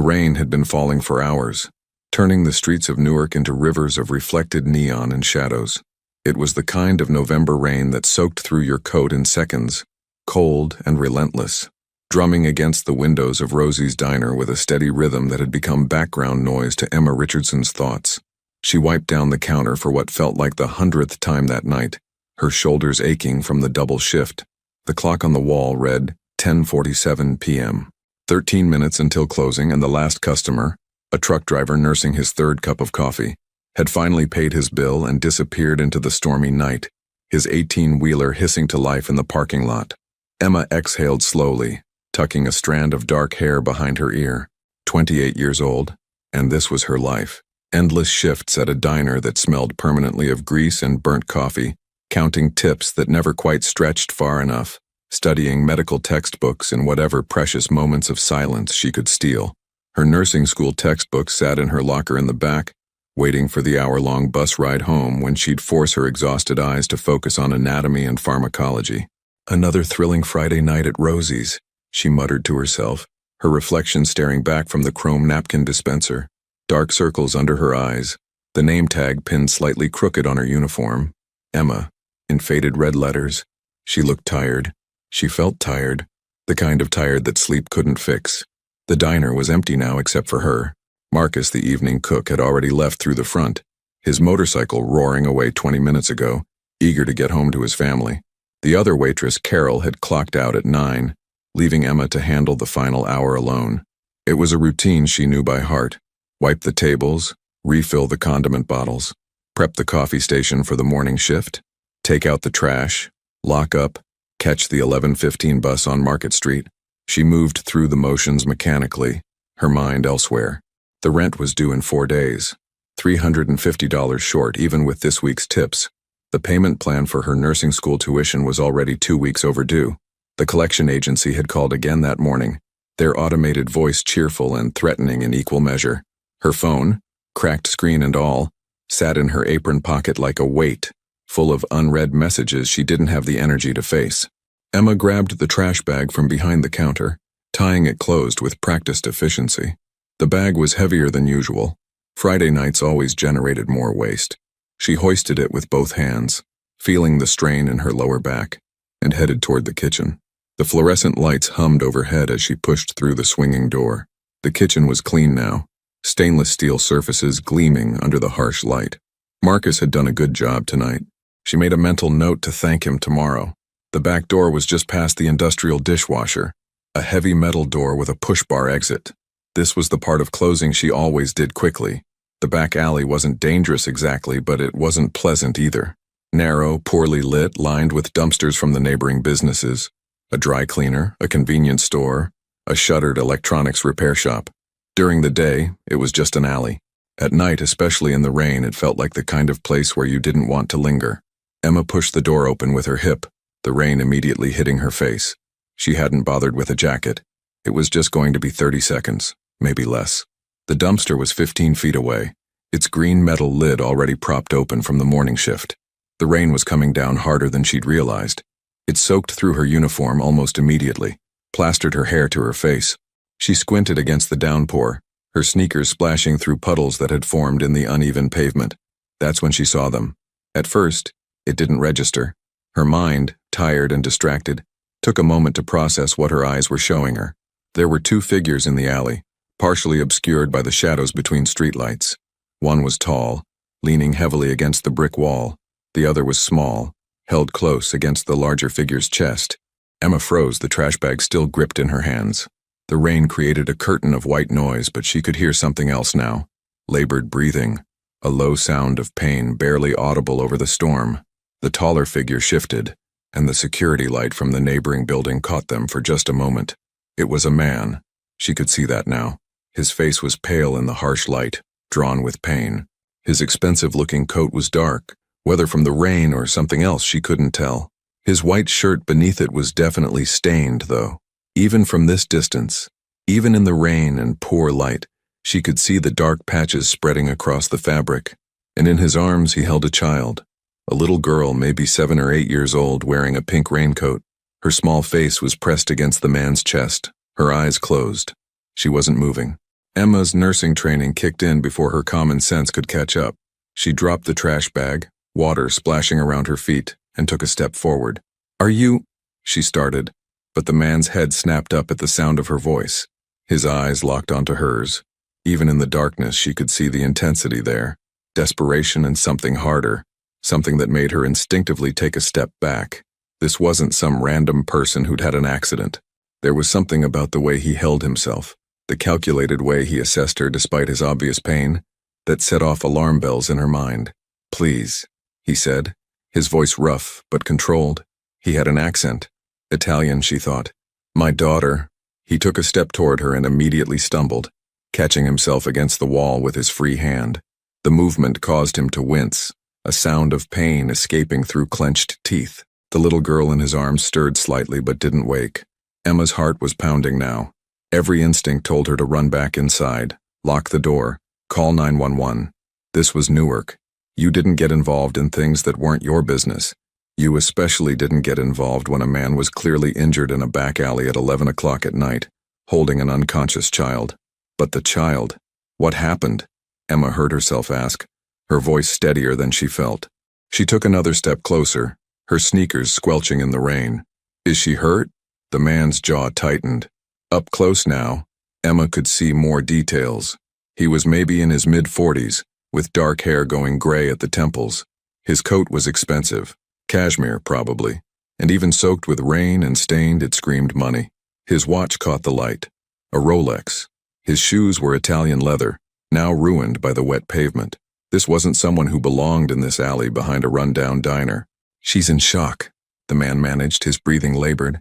rain had been falling for hours, turning the streets of Newark into rivers of reflected neon and shadows. It was the kind of November rain that soaked through your coat in seconds, cold and relentless, drumming against the windows of Rosie's diner with a steady rhythm that had become background noise to Emma Richardson's thoughts. She wiped down the counter for what felt like the 100th time that night, her shoulders aching from the double shift. The clock on the wall read 10:47 p.m. 13 minutes until closing, and the last customer, a truck driver nursing his third cup of coffee, had finally paid his bill and disappeared into the stormy night, his 18-wheeler hissing to life in the parking lot. Emma exhaled slowly, tucking a strand of dark hair behind her ear. 28 years old, and this was her life. Endless shifts at a diner that smelled permanently of grease and burnt coffee, counting tips that never quite stretched far enough, studying medical textbooks in whatever precious moments of silence she could steal. Her nursing school textbook sat in her locker in the back, waiting for the hour-long bus ride home when she'd force her exhausted eyes to focus on anatomy and pharmacology. Another thrilling Friday night at Rosie's, she muttered to herself, her reflection staring back from the chrome napkin dispenser. Dark circles under her eyes, the name tag pinned slightly crooked on her uniform. Emma, in faded red letters. She looked tired. She felt tired, the kind of tired that sleep couldn't fix. The diner was empty now except for her. Marcus, the evening cook, had already left through the front, his motorcycle roaring away 20 minutes ago, eager to get home to his family. The other waitress, Carol, had clocked out at 9, leaving Emma to handle the final hour alone. It was a routine she knew by heart. Wipe the tables, refill the condiment bottles, prep the coffee station for the morning shift, take out the trash, lock up, catch the 11:15 bus on Market Street. She moved through the motions mechanically, her mind elsewhere. The rent was due in 4 days, $350 short even with this week's tips. The payment plan for her nursing school tuition was already 2 weeks overdue. The collection agency had called again that morning, their automated voice cheerful and threatening in equal measure. Her phone, cracked screen and all, sat in her apron pocket like a weight, full of unread messages she didn't have the energy to face. Emma grabbed the trash bag from behind the counter, tying it closed with practiced efficiency. The bag was heavier than usual. Friday nights always generated more waste. She hoisted it with both hands, feeling the strain in her lower back, and headed toward the kitchen. The fluorescent lights hummed overhead as she pushed through the swinging door. The kitchen was clean now, stainless steel surfaces gleaming under the harsh light. Marcus had done a good job tonight. She made a mental note to thank him tomorrow. The back door was just past the industrial dishwasher, a heavy metal door with a push-bar exit. This was the part of closing she always did quickly. The back alley wasn't dangerous exactly, but it wasn't pleasant either. Narrow, poorly lit, lined with dumpsters from the neighboring businesses, a dry cleaner, a convenience store, a shuttered electronics repair shop. During the day, it was just an alley. At night, especially in the rain, it felt like the kind of place where you didn't want to linger. Emma pushed the door open with her hip, the rain immediately hitting her face. She hadn't bothered with a jacket. It was just going to be 30 seconds, maybe less. The dumpster was 15 feet away, its green metal lid already propped open from the morning shift. The rain was coming down harder than she'd realized. It soaked through her uniform almost immediately, plastered her hair to her face. She squinted against the downpour, her sneakers splashing through puddles that had formed in the uneven pavement. That's when she saw them. At first, it didn't register. Her mind, tired and distracted, took a moment to process what her eyes were showing her. There were 2 figures in the alley, partially obscured by the shadows between streetlights. One was tall, leaning heavily against the brick wall. The other was small, held close against the larger figure's chest. Emma froze, the trash bag still gripped in her hands. The rain created a curtain of white noise, but she could hear something else now. Labored breathing, a low sound of pain barely audible over the storm. The taller figure shifted, and the security light from the neighboring building caught them for just a moment. It was a man. She could see that now. His face was pale in the harsh light, drawn with pain. His expensive-looking coat was dark, whether from the rain or something else she couldn't tell. His white shirt beneath it was definitely stained, though. Even from this distance, even in the rain and poor light, she could see the dark patches spreading across the fabric. And in his arms he held a child, a little girl maybe 7 or 8 years old wearing a pink raincoat. Her small face was pressed against the man's chest, her eyes closed. She wasn't moving. Emma's nursing training kicked in before her common sense could catch up. She dropped the trash bag, water splashing around her feet, and took a step forward. "Are you—" she started, but the man's head snapped up at the sound of her voice. His eyes locked onto hers. Even in the darkness, she could see the intensity there, desperation and something harder, something that made her instinctively take a step back. This wasn't some random person who'd had an accident. There was something about the way he held himself, the calculated way he assessed her despite his obvious pain, that set off alarm bells in her mind. "Please," he said, his voice rough but controlled. He had an accent. Italian, she thought. "My daughter." He took a step toward her and immediately stumbled, catching himself against the wall with his free hand. The movement caused him to wince, a sound of pain escaping through clenched teeth. The little girl in his arms stirred slightly but didn't wake. Emma's heart was pounding now. Every instinct told her to run back inside, lock the door, call 911. This was Newark. You didn't get involved in things that weren't your business. You especially didn't get involved when a man was clearly injured in a back alley at 11 o'clock at night, holding an unconscious child. But the child, what happened? Emma heard herself ask, her voice steadier than she felt. She took another step closer, her sneakers squelching in the rain. "Is she hurt?" The man's jaw tightened. Up close now, Emma could see more details. He was maybe in his mid-40s, with dark hair going gray at the temples. His coat was expensive. Cashmere, probably, and even soaked with rain and stained, it screamed money. His watch caught the light, a Rolex. His shoes were Italian leather, now ruined by the wet pavement. This wasn't someone who belonged in this alley behind a rundown diner. "She's in shock," the man managed, his breathing labored.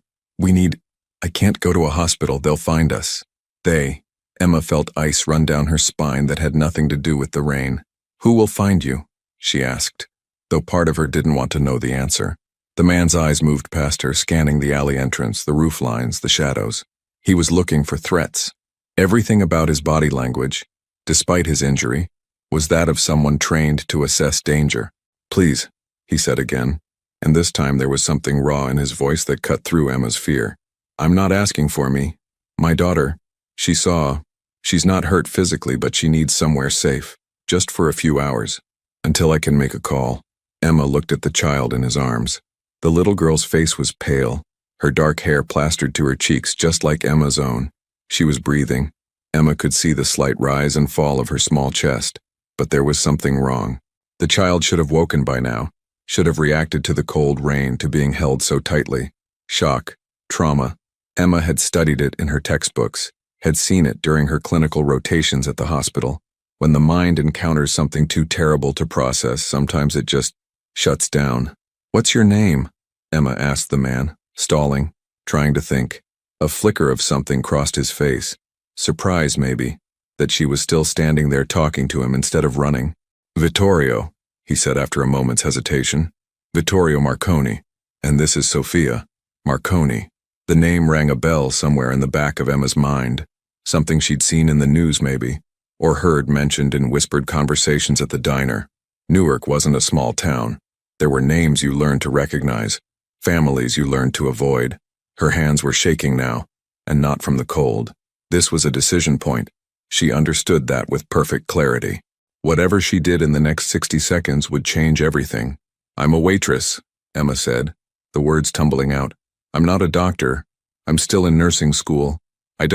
I can't go to a hospital, they'll find us." Emma felt ice run down her spine that had nothing to do with the rain. "Who will find you?" she asked, though part of her didn't want to know the answer. The man's eyes moved past her, scanning the alley entrance, the roof lines, the shadows. He was looking for threats. Everything about his body language, despite his injury, was that of someone trained to assess danger. "Please," he said again, and this time there was something raw in his voice that cut through Emma's fear. "I'm not asking for me. My daughter, she's not hurt physically, but she needs somewhere safe, just for a few hours, until I can make a call." Emma looked at the child in his arms. The little girl's face was pale, her dark hair plastered to her cheeks just like Emma's own. She was breathing. Emma could see the slight rise and fall of her small chest, but there was something wrong. The child should have woken by now, should have reacted to the cold rain, to being held so tightly. Shock, trauma. Emma had studied it in her textbooks, had seen it during her clinical rotations at the hospital. When the mind encounters something too terrible to process, sometimes it just shuts down. "What's your name?" Emma asked the man, stalling, trying to think. A flicker of something crossed his face. Surprise, maybe, that she was still standing there talking to him instead of running. "Vittorio," he said after a moment's hesitation. "Vittorio Marconi. And this is Sophia. Marconi." The name rang a bell somewhere in the back of Emma's mind. Something she'd seen in the news, maybe, or heard mentioned in whispered conversations at the diner. Newark wasn't a small town. There were names you learned to recognize, families you learned to avoid. Her hands were shaking now, and not from the cold. This was a decision point. She understood that with perfect clarity. Whatever she did in the next 60 seconds would change everything. "I'm a waitress," Emma said, the words tumbling out. "I'm not a doctor. I'm still in nursing school. I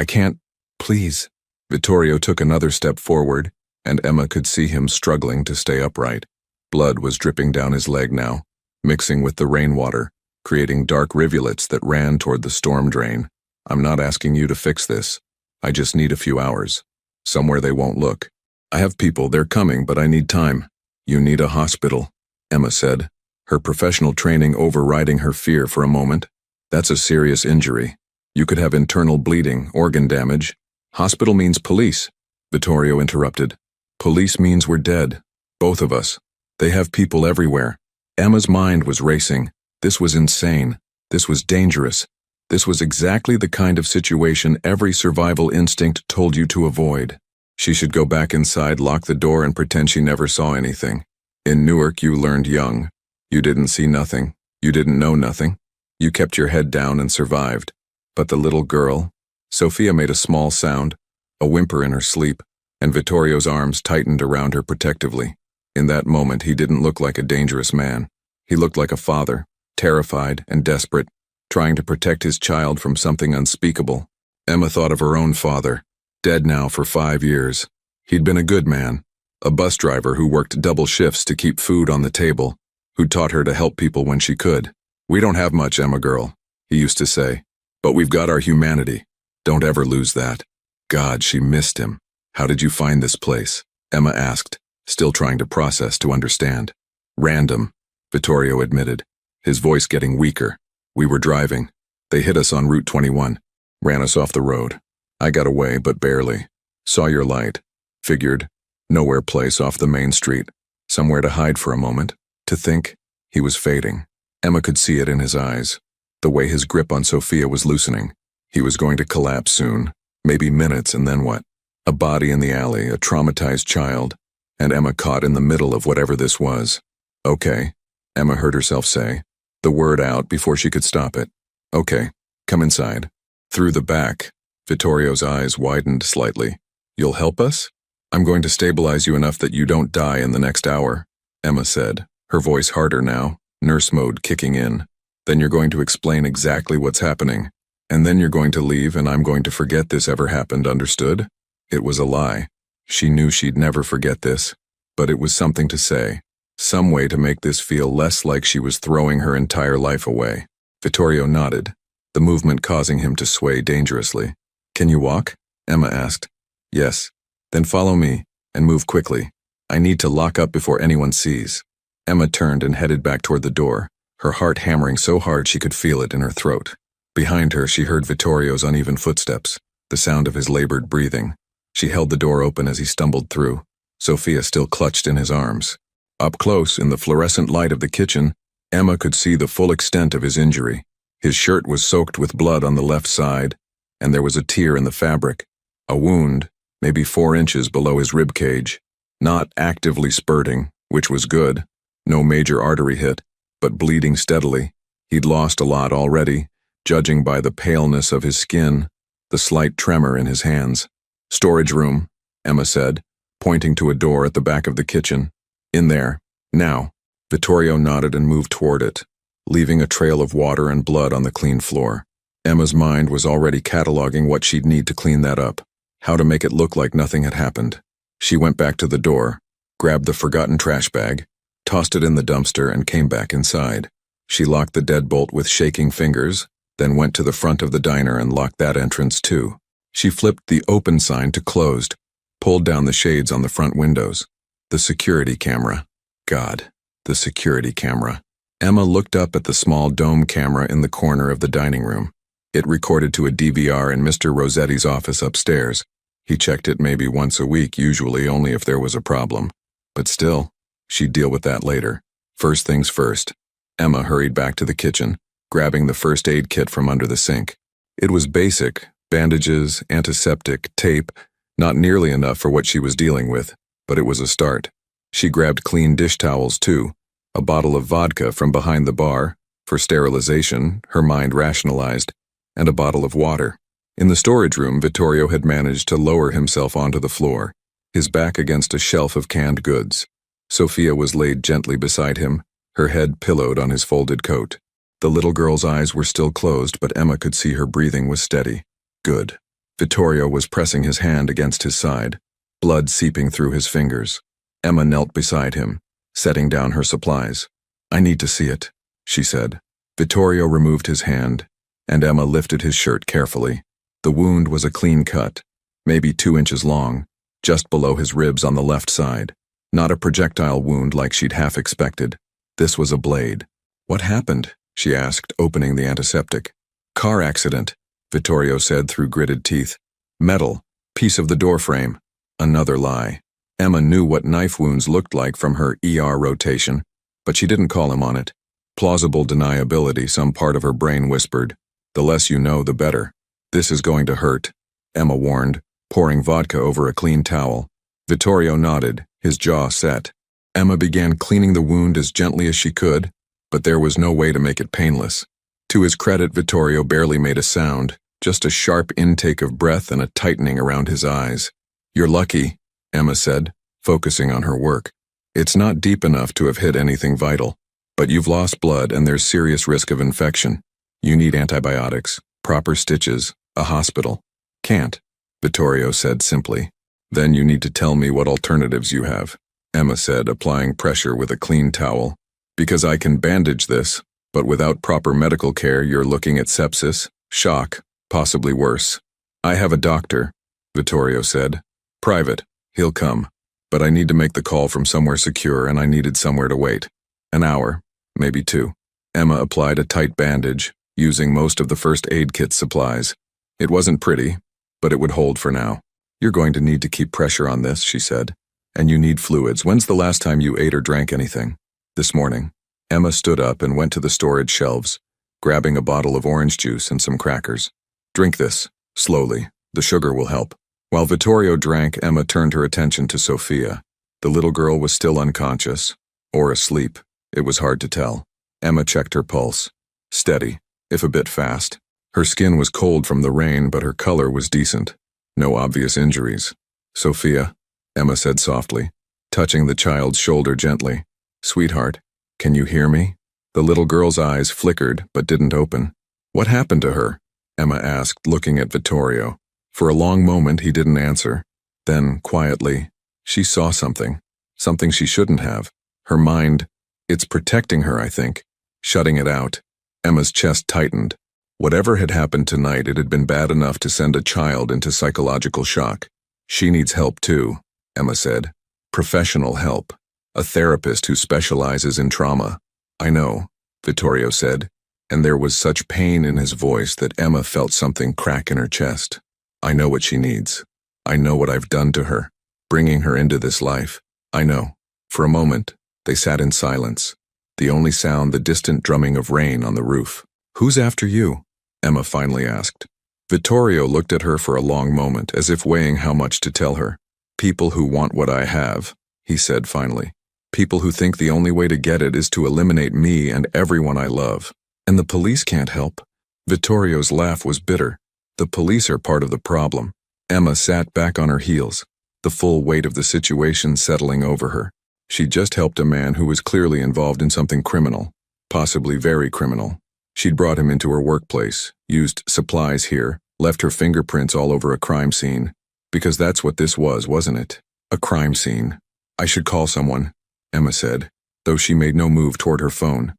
can't, please." Vittorio took another step forward, and Emma could see him struggling to stay upright. Blood was dripping down his leg now, mixing with the rainwater, creating dark rivulets that ran toward the storm drain. "I'm not asking you to fix this. I just need a few hours. Somewhere they won't look. I have people, they're coming, but I need time." "You need a hospital," Emma said, her professional training overriding her fear for a moment. "That's a serious injury. You could have internal bleeding, organ damage." "Hospital means police," Vittorio interrupted. "Police means we're dead. Both of us. They have people everywhere." Emma's mind was racing. This was insane. This was dangerous. This was exactly the kind of situation every survival instinct told you to avoid. She should go back inside, lock the door, and pretend she never saw anything. In Newark, you learned young. You didn't see nothing. You didn't know nothing. You kept your head down and survived. But the little girl, Sophia made a small sound, a whimper in her sleep, and Vittorio's arms tightened around her protectively. In that moment, he didn't look like a dangerous man. He looked like a father, terrified and desperate, trying to protect his child from something unspeakable. Emma thought of her own father, dead now for 5 years. He'd been a good man, a bus driver who worked double shifts to keep food on the table, who taught her to help people when she could. "We don't have much, Emma girl," he used to say, "but we've got our humanity. Don't ever lose that." God, she missed him. "How did you find this place?" Emma asked, still trying to process to understand. "Random," Vittorio admitted, his voice getting weaker. "We were driving. They hit us on Route 21. Ran us off the road. I got away, but barely. Saw your light. Figured, nowhere place off the main street. Somewhere to hide for a moment. To think." He was fading. Emma could see it in his eyes. The way his grip on Sophia was loosening. He was going to collapse soon. Maybe minutes, and then what? A body in the alley, a traumatized child, and Emma caught in the middle of whatever this was. "Okay," Emma heard herself say, the word out before she could stop it. "Okay, come inside." Through the back, Vittorio's eyes widened slightly. "You'll help us? I'm going to stabilize you enough that you don't die in the next hour," Emma said, her voice harder now, nurse mode kicking in. "Then you're going to explain exactly what's happening. And then you're going to leave and I'm going to forget this ever happened, understood?" It was a lie. She knew she'd never forget this, but it was something to say, some way to make this feel less like she was throwing her entire life away. Vittorio nodded, the movement causing him to sway dangerously. "Can you walk?" Emma asked. "Yes." "Then follow me, and move quickly. I need to lock up before anyone sees." Emma turned and headed back toward the door, her heart hammering so hard she could feel it in her throat. Behind her, she heard Vittorio's uneven footsteps, the sound of his labored breathing. She held the door open as he stumbled through, Sophia still clutched in his arms. Up close, in the fluorescent light of the kitchen, Emma could see the full extent of his injury. His shirt was soaked with blood on the left side, and there was a tear in the fabric. A wound, maybe 4 inches below his rib cage. Not actively spurting, which was good. No major artery hit, but bleeding steadily. He'd lost a lot already, judging by the paleness of his skin, the slight tremor in his hands. "Storage room," Emma said, pointing to a door at the back of the kitchen. "In there. Now." Vittorio nodded and moved toward it, leaving a trail of water and blood on the clean floor. Emma's mind was already cataloging what she'd need to clean that up, how to make it look like nothing had happened. She went back to the door, grabbed the forgotten trash bag, tossed it in the dumpster, and came back inside. She locked the deadbolt with shaking fingers, then went to the front of the diner and locked that entrance too. She flipped the open sign to closed, pulled down the shades on the front windows. The security camera. God, the security camera. Emma looked up at the small dome camera in the corner of the dining room. It recorded to a DVR in Mr. Rossetti's office upstairs. He checked it maybe once a week, usually only if there was a problem. But still, she'd deal with that later. First things first. Emma hurried back to the kitchen, grabbing the first aid kit from under the sink. It was basic, bandages, antiseptic, tape, not nearly enough for what she was dealing with, but it was a start. She grabbed clean dish towels too, a bottle of vodka from behind the bar, for sterilization, her mind rationalized, and a bottle of water. In the storage room, Vittorio had managed to lower himself onto the floor, his back against a shelf of canned goods. Sophia was laid gently beside him, her head pillowed on his folded coat. The little girl's eyes were still closed, but Emma could see her breathing was steady. Good. Vittorio was pressing his hand against his side, blood seeping through his fingers. Emma knelt beside him, setting down her supplies. "I need to see it," she said. Vittorio removed his hand, and Emma lifted his shirt carefully. The wound was a clean cut, maybe 2 inches long, just below his ribs on the left side. Not a projectile wound like she'd half expected. This was a blade. "What happened?" she asked, opening the antiseptic. "Car accident," Vittorio said through gritted teeth. "Metal, piece of the door frame." Another lie. Emma knew what knife wounds looked like from her ER rotation, but she didn't call him on it. Plausible deniability, some part of her brain whispered. The less you know, the better. "This is going to hurt," Emma warned, pouring vodka over a clean towel. Vittorio nodded, his jaw set. Emma began cleaning the wound as gently as she could, but there was no way to make it painless. To his credit, Vittorio barely made a sound, just a sharp intake of breath and a tightening around his eyes. "You're lucky," Emma said, focusing on her work. "It's not deep enough to have hit anything vital, but you've lost blood and there's serious risk of infection. You need antibiotics, proper stitches, a hospital." "Can't," Vittorio said simply. "Then you need to tell me what alternatives you have," Emma said, applying pressure with a clean towel. "Because I can bandage this, but without proper medical care you're looking at sepsis, shock, possibly worse." "I have a doctor," Vittorio said. "Private, he'll come. But I need to make the call from somewhere secure and I needed somewhere to wait. An hour, maybe 2. Emma applied a tight bandage, using most of the first aid kit supplies. It wasn't pretty, but it would hold for now. "You're going to need to keep pressure on this," she said. "And you need fluids. When's the last time you ate or drank anything?" "This morning." Emma stood up and went to the storage shelves, grabbing a bottle of orange juice and some crackers. "Drink this, slowly. The sugar will help." While Vittorio drank, Emma turned her attention to Sofia. The little girl was still unconscious, or asleep. It was hard to tell. Emma checked her pulse. Steady, if a bit fast. Her skin was cold from the rain, but her color was decent. No obvious injuries. "Sofia," Emma said softly, touching the child's shoulder gently. "Sweetheart, can you hear me?" The little girl's eyes flickered but didn't open. "What happened to her?" Emma asked, looking at Vittorio. For a long moment he didn't answer. Then, quietly, she saw something. Something she shouldn't have. Her mind, it's protecting her, I think. Shutting it out. Emma's chest tightened. Whatever had happened tonight, it had been bad enough to send a child into psychological shock. "She needs help too," Emma said. "Professional help. A therapist who specializes in trauma." "I know," Vittorio said, and there was such pain in his voice that Emma felt something crack in her chest. "I know what she needs. I know what I've done to her, bringing her into this life. I know." For a moment, they sat in silence. The only sound the distant drumming of rain on the roof. "Who's after you?" Emma finally asked. Vittorio looked at her for a long moment, as if weighing how much to tell her. "People who want what I have," he said finally. "People who think the only way to get it is to eliminate me and everyone I love. And the police can't help." Vittorio's laugh was bitter. "The police are part of the problem." Emma sat back on her heels, the full weight of the situation settling over her. She'd just helped a man who was clearly involved in something criminal, possibly very criminal. She'd brought him into her workplace, used supplies here, left her fingerprints all over a crime scene. Because that's what this was, wasn't it? A crime scene. "I should call someone," Emma said, though she made no move toward her phone.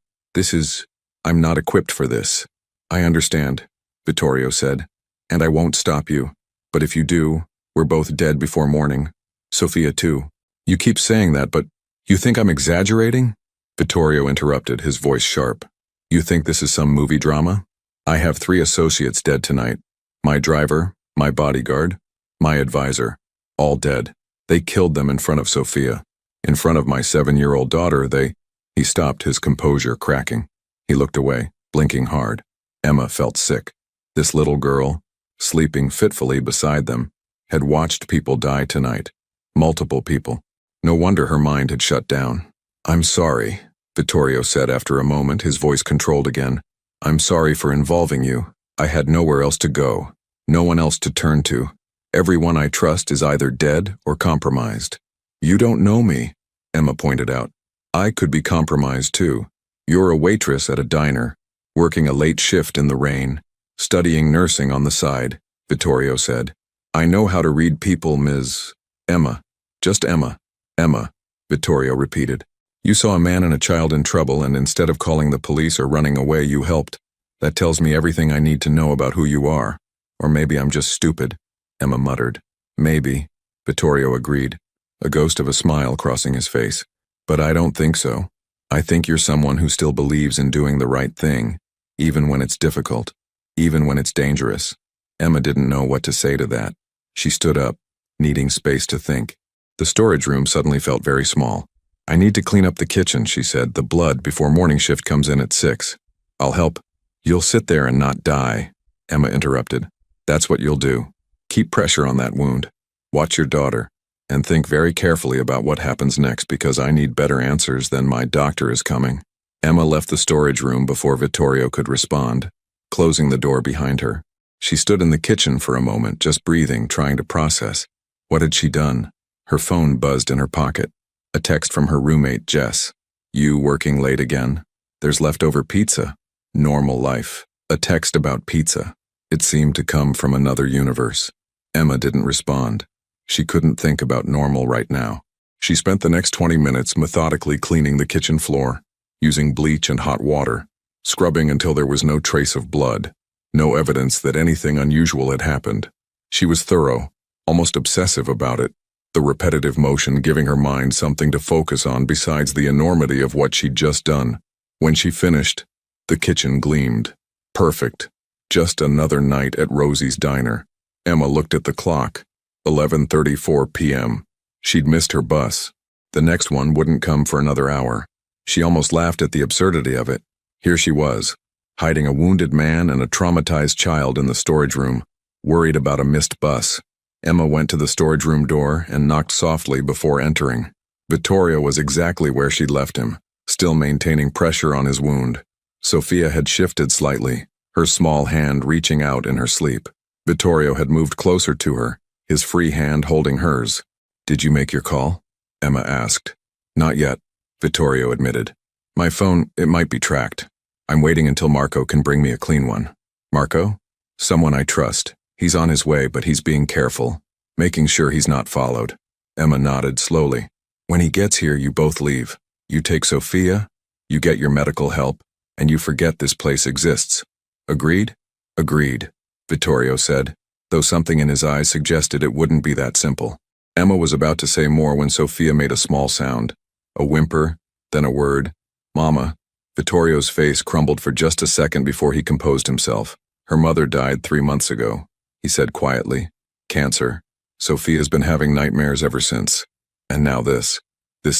I'm not equipped for this." "I understand," Vittorio said. "And I won't stop you. But if you do, we're both dead before morning. Sofia too." "You keep saying that, but you think I'm exaggerating?" Vittorio interrupted, his voice sharp. "You think this is some movie drama? I have 3 associates dead tonight. My driver, my bodyguard, my advisor. All dead. They killed them in front of Sofia. In front of my 7-year-old daughter, He stopped, his composure cracking. He looked away, blinking hard. Emma felt sick. This little girl, sleeping fitfully beside them, had watched people die tonight. Multiple people. No wonder her mind had shut down. "I'm sorry," Vittorio said after a moment, his voice controlled again. "I'm sorry for involving you. I had nowhere else to go. No one else to turn to. Everyone I trust is either dead or compromised." "You don't know me," Emma pointed out. "I could be compromised too. You're a waitress at a diner, working a late shift in the rain, studying nursing on the side," Vittorio said. "I know how to read people, Ms. Emma. Just Emma." "Emma," Vittorio repeated. "You saw a man and a child in trouble, and instead of calling the police or running away, you helped. That tells me everything I need to know about who you are. Or maybe I'm just stupid," Emma muttered. "Maybe," Vittorio agreed, a ghost of a smile crossing his face. "But I don't think so. I think you're someone who still believes in doing the right thing, even when it's difficult, even when it's dangerous." Emma didn't know what to say to that. She stood up, needing space to think. The storage room suddenly felt very small. "I need to clean up the kitchen," she said, "the blood before morning shift comes in at 6. "I'll help." "You'll sit there and not die," Emma interrupted. "That's what you'll do. Keep pressure on that wound. Watch your daughter. And think very carefully about what happens next, because I need better answers than 'my doctor is coming.'" Emma left the storage room before Vittorio could respond, closing the door behind her. She stood in the kitchen for a moment, just breathing, trying to process. What had she done? Her phone buzzed in her pocket. A text from her roommate, Jess. You working late again? There's leftover pizza. Normal life. A text about pizza. It seemed to come from another universe. Emma didn't respond. She couldn't think about normal right now. She spent the next 20 minutes methodically cleaning the kitchen floor, using bleach and hot water, scrubbing until there was no trace of blood, no evidence that anything unusual had happened. She was thorough, almost obsessive about it, the repetitive motion giving her mind something to focus on besides the enormity of what she'd just done. When she finished, the kitchen gleamed. Perfect. Just another night at Rosie's diner. Emma looked at the clock. 11:34 p.m. She'd missed her bus. The next one wouldn't come for another hour. She almost laughed at the absurdity of it. Here she was, hiding a wounded man and a traumatized child in the storage room, worried about a missed bus. Emma went to the storage room door and knocked softly before entering. Vittorio was exactly where she'd left him, still maintaining pressure on his wound. Sophia had shifted slightly, her small hand reaching out in her sleep. Vittorio had moved closer to her, his free hand holding hers. Did you make your call? Emma asked. Not yet, Vittorio admitted. My phone, it might be tracked. I'm waiting until Marco can bring me a clean one. Marco? Someone I trust. He's on his way, but he's being careful, making sure he's not followed. Emma nodded slowly. When he gets here, you both leave. You take Sophia, you get your medical help, and you forget this place exists. Agreed? Agreed, Vittorio said, though something in his eyes suggested it wouldn't be that simple. Emma was about to say more when Sophia made a small sound. A whimper, then a word. Mama. Vittorio's face crumbled for just a second before he composed himself. Her mother died 3 months ago, he said quietly. Cancer. Sophia's been having nightmares ever since. And now this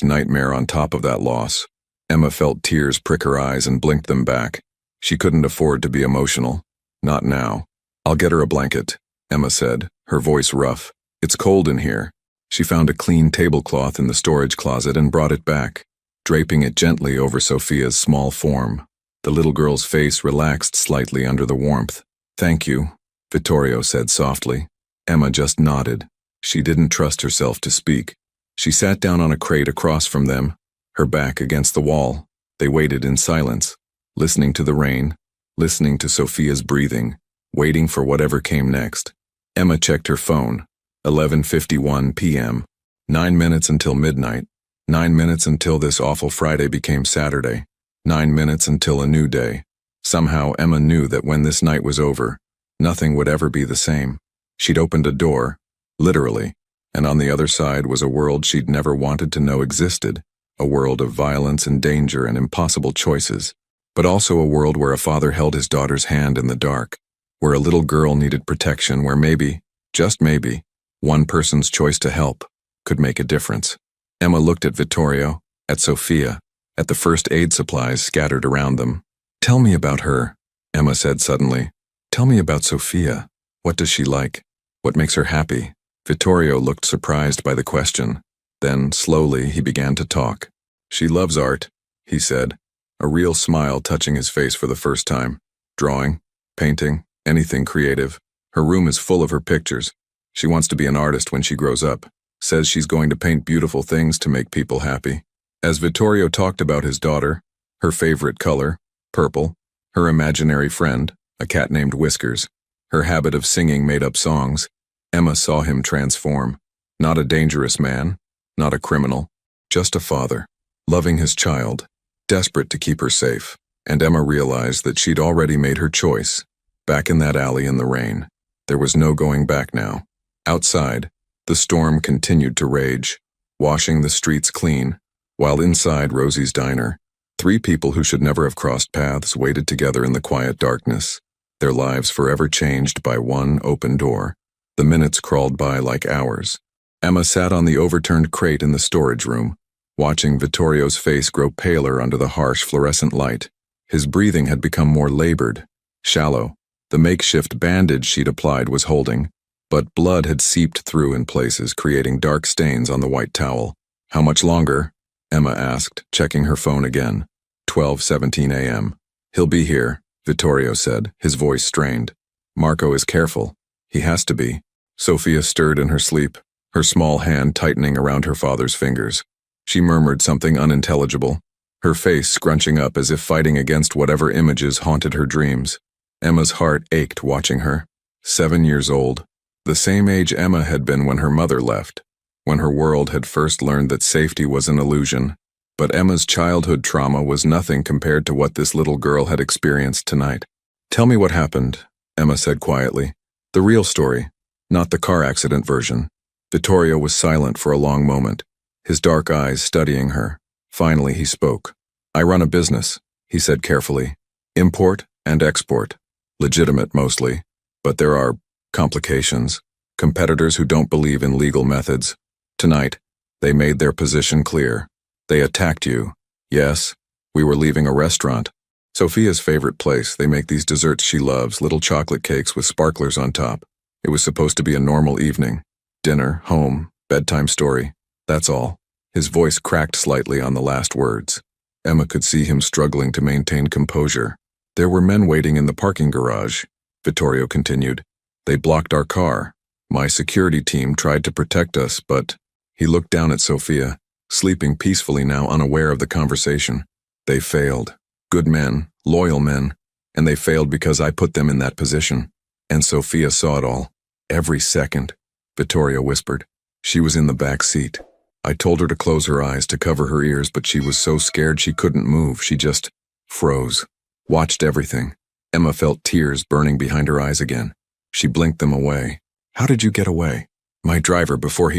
nightmare on top of that loss. Emma felt tears prick her eyes and blinked them back. She couldn't afford to be emotional. Not now. I'll get her a blanket, Emma said, her voice rough. It's cold in here. She found a clean tablecloth in the storage closet and brought it back, draping it gently over Sophia's small form. The little girl's face relaxed slightly under the warmth. Thank you, Vittorio said softly. Emma just nodded. She didn't trust herself to speak. She sat down on a crate across from them, her back against the wall. They waited in silence, listening to the rain, listening to Sophia's breathing, waiting for whatever came next. Emma checked her phone. 11:51 p.m. 9 minutes until midnight. 9 minutes until this awful Friday became Saturday. 9 minutes until a new day. Somehow Emma knew that when this night was over, nothing would ever be the same. She'd opened a door, literally, and on the other side was a world she'd never wanted to know existed, a world of violence and danger and impossible choices, but also a world where a father held his daughter's hand in the dark, where a little girl needed protection, where maybe, just maybe, one person's choice to help could make a difference. Emma looked at Vittorio, at Sophia, at the first aid supplies scattered around them. Tell me about her, Emma said suddenly. Tell me about Sophia. What does she like? What makes her happy? Vittorio looked surprised by the question. Then, slowly, he began to talk. She loves art, he said, a real smile touching his face for the first time. Drawing, painting, anything creative. Her room is full of her pictures. She wants to be an artist when she grows up. Says she's going to paint beautiful things to make people happy. As Vittorio talked about his daughter, her favorite color, purple, her imaginary friend, a cat named Whiskers, her habit of singing made-up songs, Emma saw him transform. Not a dangerous man, not a criminal, just a father, loving his child, desperate to keep her safe. And Emma realized that she'd already made her choice. Back in that alley in the rain, there was no going back now. Outside, the storm continued to rage, washing the streets clean, while inside Rosie's diner, 3 people who should never have crossed paths waited together in the quiet darkness, their lives forever changed by one open door. The minutes crawled by like hours. Emma sat on the overturned crate in the storage room, watching Vittorio's face grow paler under the harsh fluorescent light. His breathing had become more labored, shallow. The makeshift bandage she'd applied was holding, but blood had seeped through in places, creating dark stains on the white towel. How much longer? Emma asked, checking her phone again. 12:17 a.m. He'll be here, Vittorio said, his voice strained. Marco is careful. He has to be. Sophia stirred in her sleep, her small hand tightening around her father's fingers. She murmured something unintelligible, her face scrunching up as if fighting against whatever images haunted her dreams. Emma's heart ached watching her. 7 years old, the same age Emma had been when her mother left, when her world had first learned that safety was an illusion. But Emma's childhood trauma was nothing compared to what this little girl had experienced tonight. "Tell me what happened," Emma said quietly. "The real story, not the car accident version." Vittorio was silent for a long moment, his dark eyes studying her. Finally he spoke. "I run a business," he said carefully. "Import and export. Legitimate mostly. But there are complications. Competitors who don't believe in legal methods. Tonight, they made their position clear. They attacked you. Yes, we were leaving a restaurant. Sophia's favorite place. They make these desserts she loves, little chocolate cakes with sparklers on top. It was supposed to be a normal evening. Dinner, home, bedtime story. That's all." His voice cracked slightly on the last words. Emma could see him struggling to maintain composure. "There were men waiting in the parking garage," Vittorio continued. "They blocked our car. My security team tried to protect us, but..." He looked down at Sophia, sleeping peacefully now, unaware of the conversation. "They failed. Good men, loyal men. And they failed because I put them in that position." And Sophia saw it all. "Every second," Vittorio whispered. "She was in the back seat. I told her to close her eyes, to cover her ears, but she was so scared she couldn't move. She just froze. Watched everything." Emma felt tears burning behind her eyes again. She blinked them away. "How did you get away?" "My driver, before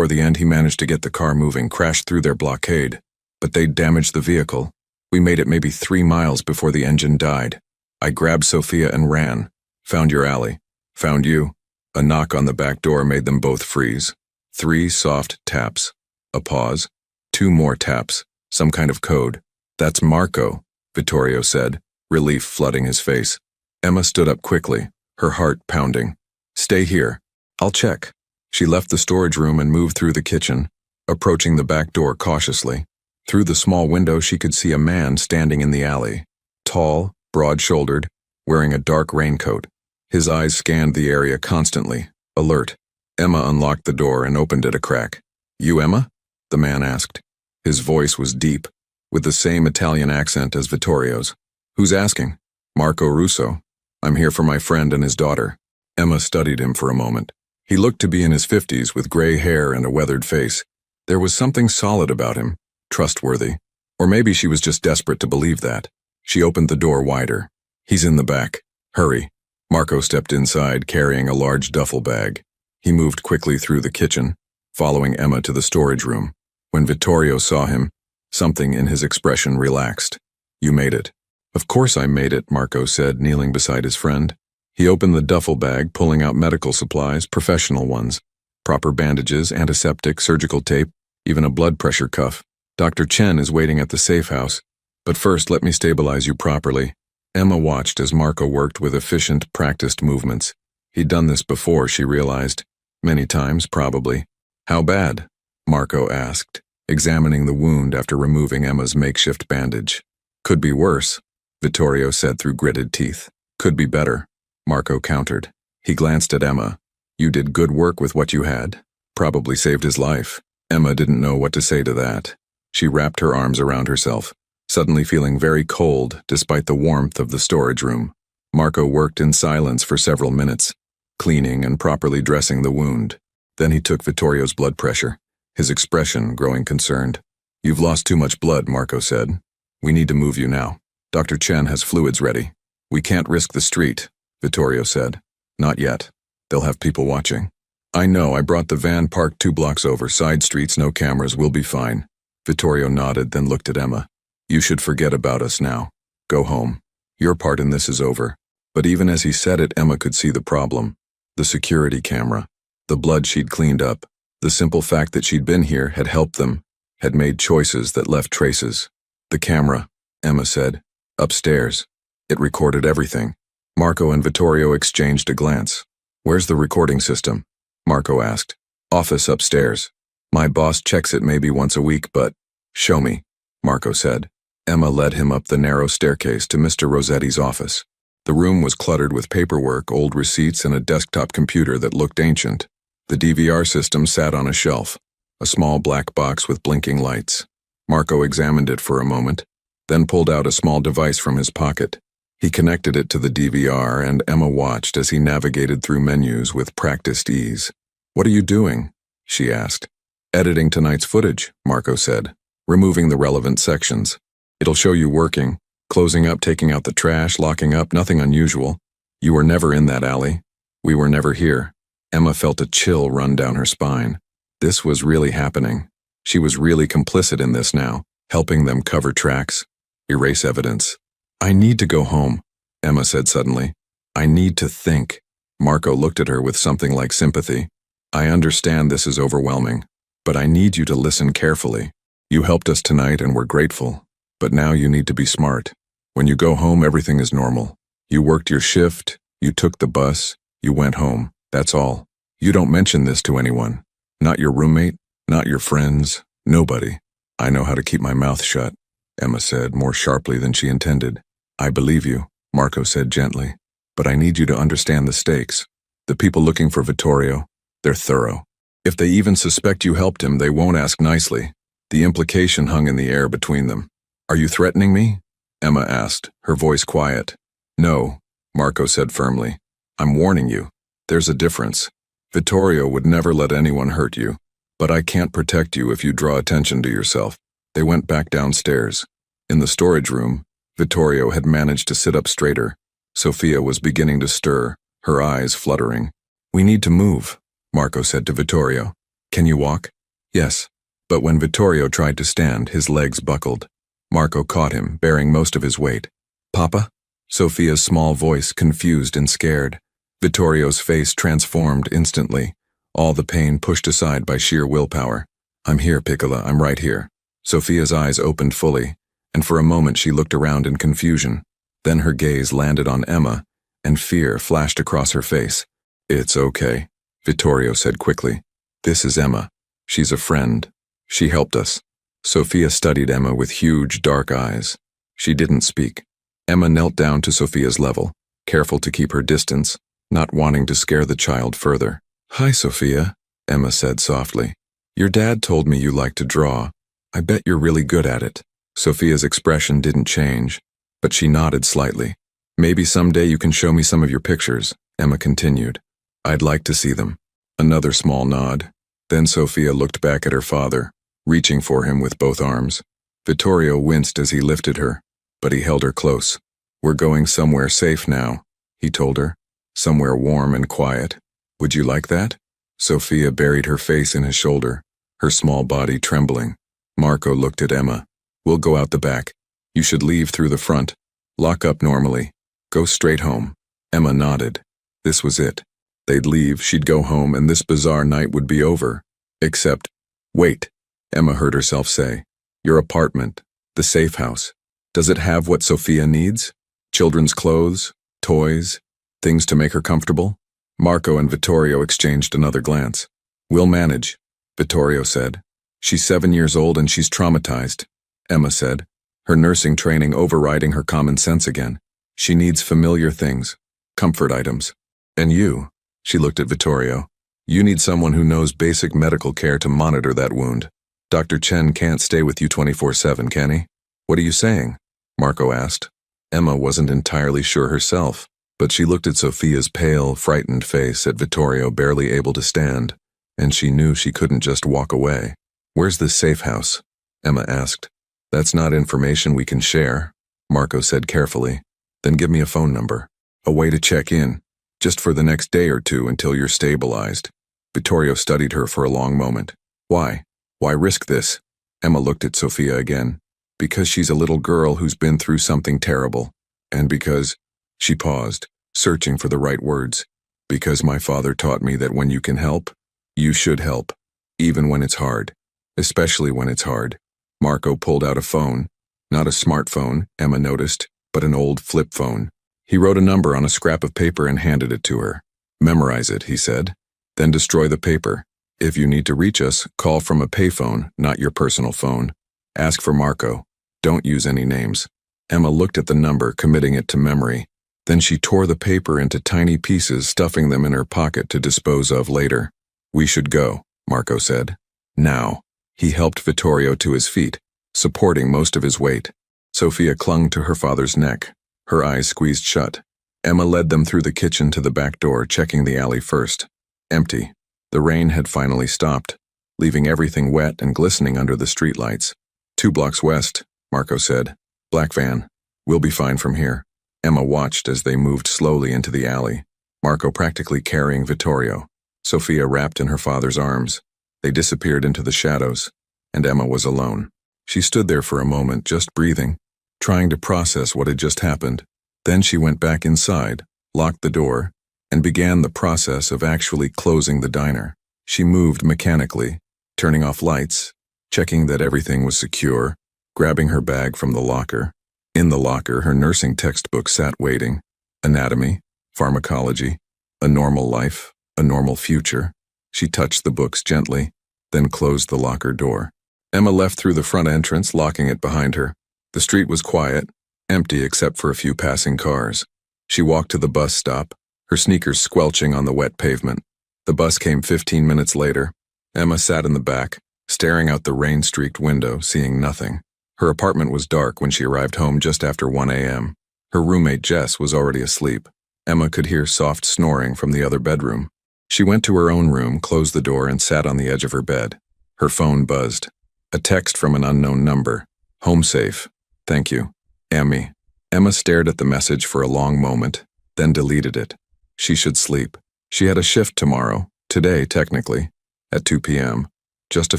the end he managed to get the car moving, crashed through their blockade. But they'd damaged the vehicle. We made it maybe 3 miles before the engine died. I grabbed Sophia and ran. Found your alley. Found you." A knock on the back door made them both freeze. 3 soft taps. A pause. 2 more taps. Some kind of code. "That's Marco," Vittorio said, relief flooding his face. Emma stood up quickly, her heart pounding. "Stay here. I'll check." She left the storage room and moved through the kitchen, approaching the back door cautiously. Through the small window she could see a man standing in the alley. Tall, broad-shouldered, wearing a dark raincoat. His eyes scanned the area constantly, alert. Emma unlocked the door and opened it a crack. "You Emma?" the man asked. His voice was deep, with the same Italian accent as Vittorio's. "Who's asking?" "Marco Russo. I'm here for my friend and his daughter." Emma studied him for a moment. He looked to be in his 50s with gray hair and a weathered face. There was something solid about him, trustworthy. Or maybe she was just desperate to believe that. She opened the door wider. "He's in the back. Hurry." Marco stepped inside, carrying a large duffel bag. He moved quickly through the kitchen, following Emma to the storage room. When Vittorio saw him, something in his expression relaxed. "You made it." "Of course I made it," Marco said, kneeling beside his friend. He opened the duffel bag, pulling out medical supplies, professional ones. Proper bandages, antiseptic, surgical tape, even a blood pressure cuff. "Dr. Chen is waiting at the safe house. But first, let me stabilize you properly." Emma watched as Marco worked with efficient, practiced movements. He'd done this before, she realized. Many times, probably. "How bad?" Marco asked, examining the wound after removing Emma's makeshift bandage. "Could be worse," Vittorio said through gritted teeth. "Could be better," Marco countered. He glanced at Emma. "You did good work with what you had. Probably saved his life." Emma didn't know what to say to that. She wrapped her arms around herself, suddenly feeling very cold despite the warmth of the storage room. Marco worked in silence for several minutes, cleaning and properly dressing the wound. Then he took Vittorio's blood pressure, his expression growing concerned. "You've lost too much blood," Marco said. "We need to move you now. Dr. Chen has fluids ready." "We can't risk the street," Vittorio said. "Not yet. They'll have people watching." "I know, I brought the van parked 2 blocks over. Side streets, no cameras, we'll be fine." Vittorio nodded, then looked at Emma. "You should forget about us now. Go home. Your part in this is over." But even as he said it, Emma could see the problem. The security camera. The blood she'd cleaned up. The simple fact that she'd been here had helped them, had made choices that left traces. "The camera," Emma said. "Upstairs. It recorded everything." Marco and Vittorio exchanged a glance. "Where's the recording system?" Marco asked. "Office upstairs. My boss checks it maybe once a week, but..." "Show me," Marco said. Emma led him up the narrow staircase to Mr. Rossetti's office. The room was cluttered with paperwork, old receipts, and a desktop computer that looked ancient. The DVR system sat on a shelf, a small black box with blinking lights. Marco examined it for a moment, then pulled out a small device from his pocket. He connected it to the DVR, and Emma watched as he navigated through menus with practiced ease. "What are you doing?" she asked. "Editing tonight's footage," Marco said, removing the relevant sections. "It'll show you working, closing up, taking out the trash, locking up, nothing unusual. You were never in that alley. We were never here." Emma felt a chill run down her spine. This was really happening. She was really complicit in this now, helping them cover tracks, erase evidence. "I need to go home," Emma said suddenly. "I need to think." Marco looked at her with something like sympathy. "I understand this is overwhelming, but I need you to listen carefully. You helped us tonight and we're grateful, but now you need to be smart. When you go home, everything is normal. You worked your shift, you took the bus, you went home. That's all. You don't mention this to anyone. Not your roommate, not your friends, nobody." "I know how to keep my mouth shut," Emma said, more sharply than she intended. "I believe you," Marco said gently, "but I need you to understand the stakes. The people looking for Vittorio, they're thorough. If they even suspect you helped him, they won't ask nicely." The implication hung in the air between them. "Are you threatening me?" Emma asked, her voice quiet. "No," Marco said firmly. "I'm warning you. There's a difference. Vittorio would never let anyone hurt you, but I can't protect you if you draw attention to yourself." They went back downstairs. In the storage room, Vittorio had managed to sit up straighter. Sophia was beginning to stir, her eyes fluttering. "We need to move," Marco said to Vittorio. "Can you walk?" "Yes." But when Vittorio tried to stand, his legs buckled. Marco caught him, bearing most of his weight. "Papa?" Sophia's small voice, confused and scared. Vittorio's face transformed instantly, all the pain pushed aside by sheer willpower. "I'm here, Piccola, I'm right here." Sophia's eyes opened fully, and for a moment she looked around in confusion. Then her gaze landed on Emma, and fear flashed across her face. "It's okay," Vittorio said quickly. "This is Emma. She's a friend. She helped us." Sophia studied Emma with huge, dark eyes. She didn't speak. Emma knelt down to Sophia's level, careful to keep her distance, not wanting to scare the child further. "Hi, Sophia," Emma said softly. "Your dad told me you like to draw. I bet you're really good at it." Sophia's expression didn't change, but she nodded slightly. "Maybe someday you can show me some of your pictures," Emma continued. "I'd like to see them." Another small nod. Then Sophia looked back at her father, reaching for him with both arms. Vittorio winced as he lifted her, but he held her close. "We're going somewhere safe now," he told her. "Somewhere warm and quiet. Would you like that?" Sophia buried her face in his shoulder, her small body trembling. Marco looked at Emma. "We'll go out the back. You should leave through the front. Lock up normally. Go straight home." Emma nodded. This was it. They'd leave, she'd go home, and this bizarre night would be over. Except, wait, Emma heard herself say. "Your apartment, the safe house. Does it have what Sophia needs? Children's clothes, toys, things to make her comfortable?" Marco and Vittorio exchanged another glance. "We'll manage," Vittorio said. "She's 7 years old and she's traumatized," Emma said, her nursing training overriding her common sense again. "She needs familiar things, comfort items. And you," she looked at Vittorio, "you need someone who knows basic medical care to monitor that wound. Dr. Chen can't stay with you 24/7, can he?" "What are you saying?" Marco asked. Emma wasn't entirely sure herself, but she looked at Sophia's pale, frightened face, at Vittorio barely able to stand, and she knew she couldn't just walk away. "Where's this safe house?" Emma asked. "That's not information we can share," Marco said carefully. "Then give me a phone number. A way to check in, just for the next day or two until you're stabilized." Vittorio studied her for a long moment. "Why? Why risk this?" Emma looked at Sophia again. "Because she's a little girl who's been through something terrible. And because—" She paused, searching for the right words. "Because my father taught me that when you can help, you should help, even when it's hard. Especially when it's hard." Marco pulled out a phone. Not a smartphone, Emma noticed, but an old flip phone. He wrote a number on a scrap of paper and handed it to her. "Memorize it," he said. "Then destroy the paper. If you need to reach us, call from a payphone, not your personal phone. Ask for Marco. Don't use any names." Emma looked at the number, committing it to memory. Then she tore the paper into tiny pieces, stuffing them in her pocket to dispose of later. "We should go," Marco said. "Now." He helped Vittorio to his feet, supporting most of his weight. Sofia clung to her father's neck, her eyes squeezed shut. Emma led them through the kitchen to the back door, checking the alley first. Empty. The rain had finally stopped, leaving everything wet and glistening under the streetlights. 2 blocks west, Marco said. "Black van. We'll be fine from here." Emma watched as they moved slowly into the alley, Marco practically carrying Vittorio, Sofia wrapped in her father's arms. They disappeared into the shadows, and Emma was alone. She stood there for a moment, just breathing, trying to process what had just happened. Then she went back inside, locked the door, and began the process of actually closing the diner. She moved mechanically, turning off lights, checking that everything was secure, grabbing her bag from the locker. In the locker, her nursing textbook sat waiting. Anatomy, pharmacology, a normal life, a normal future. She touched the books gently, then closed the locker door. Emma left through the front entrance, locking it behind her. The street was quiet, empty except for a few passing cars. She walked to the bus stop, her sneakers squelching on the wet pavement. The bus came 15 minutes later. Emma sat in the back, staring out the rain-streaked window, seeing nothing. Her apartment was dark when she arrived home just after 1 a.m. Her roommate Jess was already asleep. Emma could hear soft snoring from the other bedroom. She went to her own room, closed the door, and sat on the edge of her bed. Her phone buzzed. A text from an unknown number. "Home safe. Thank you. Emmy." Emma stared at the message for a long moment, then deleted it. She should sleep. She had a shift tomorrow, today technically, at 2 p.m. Just a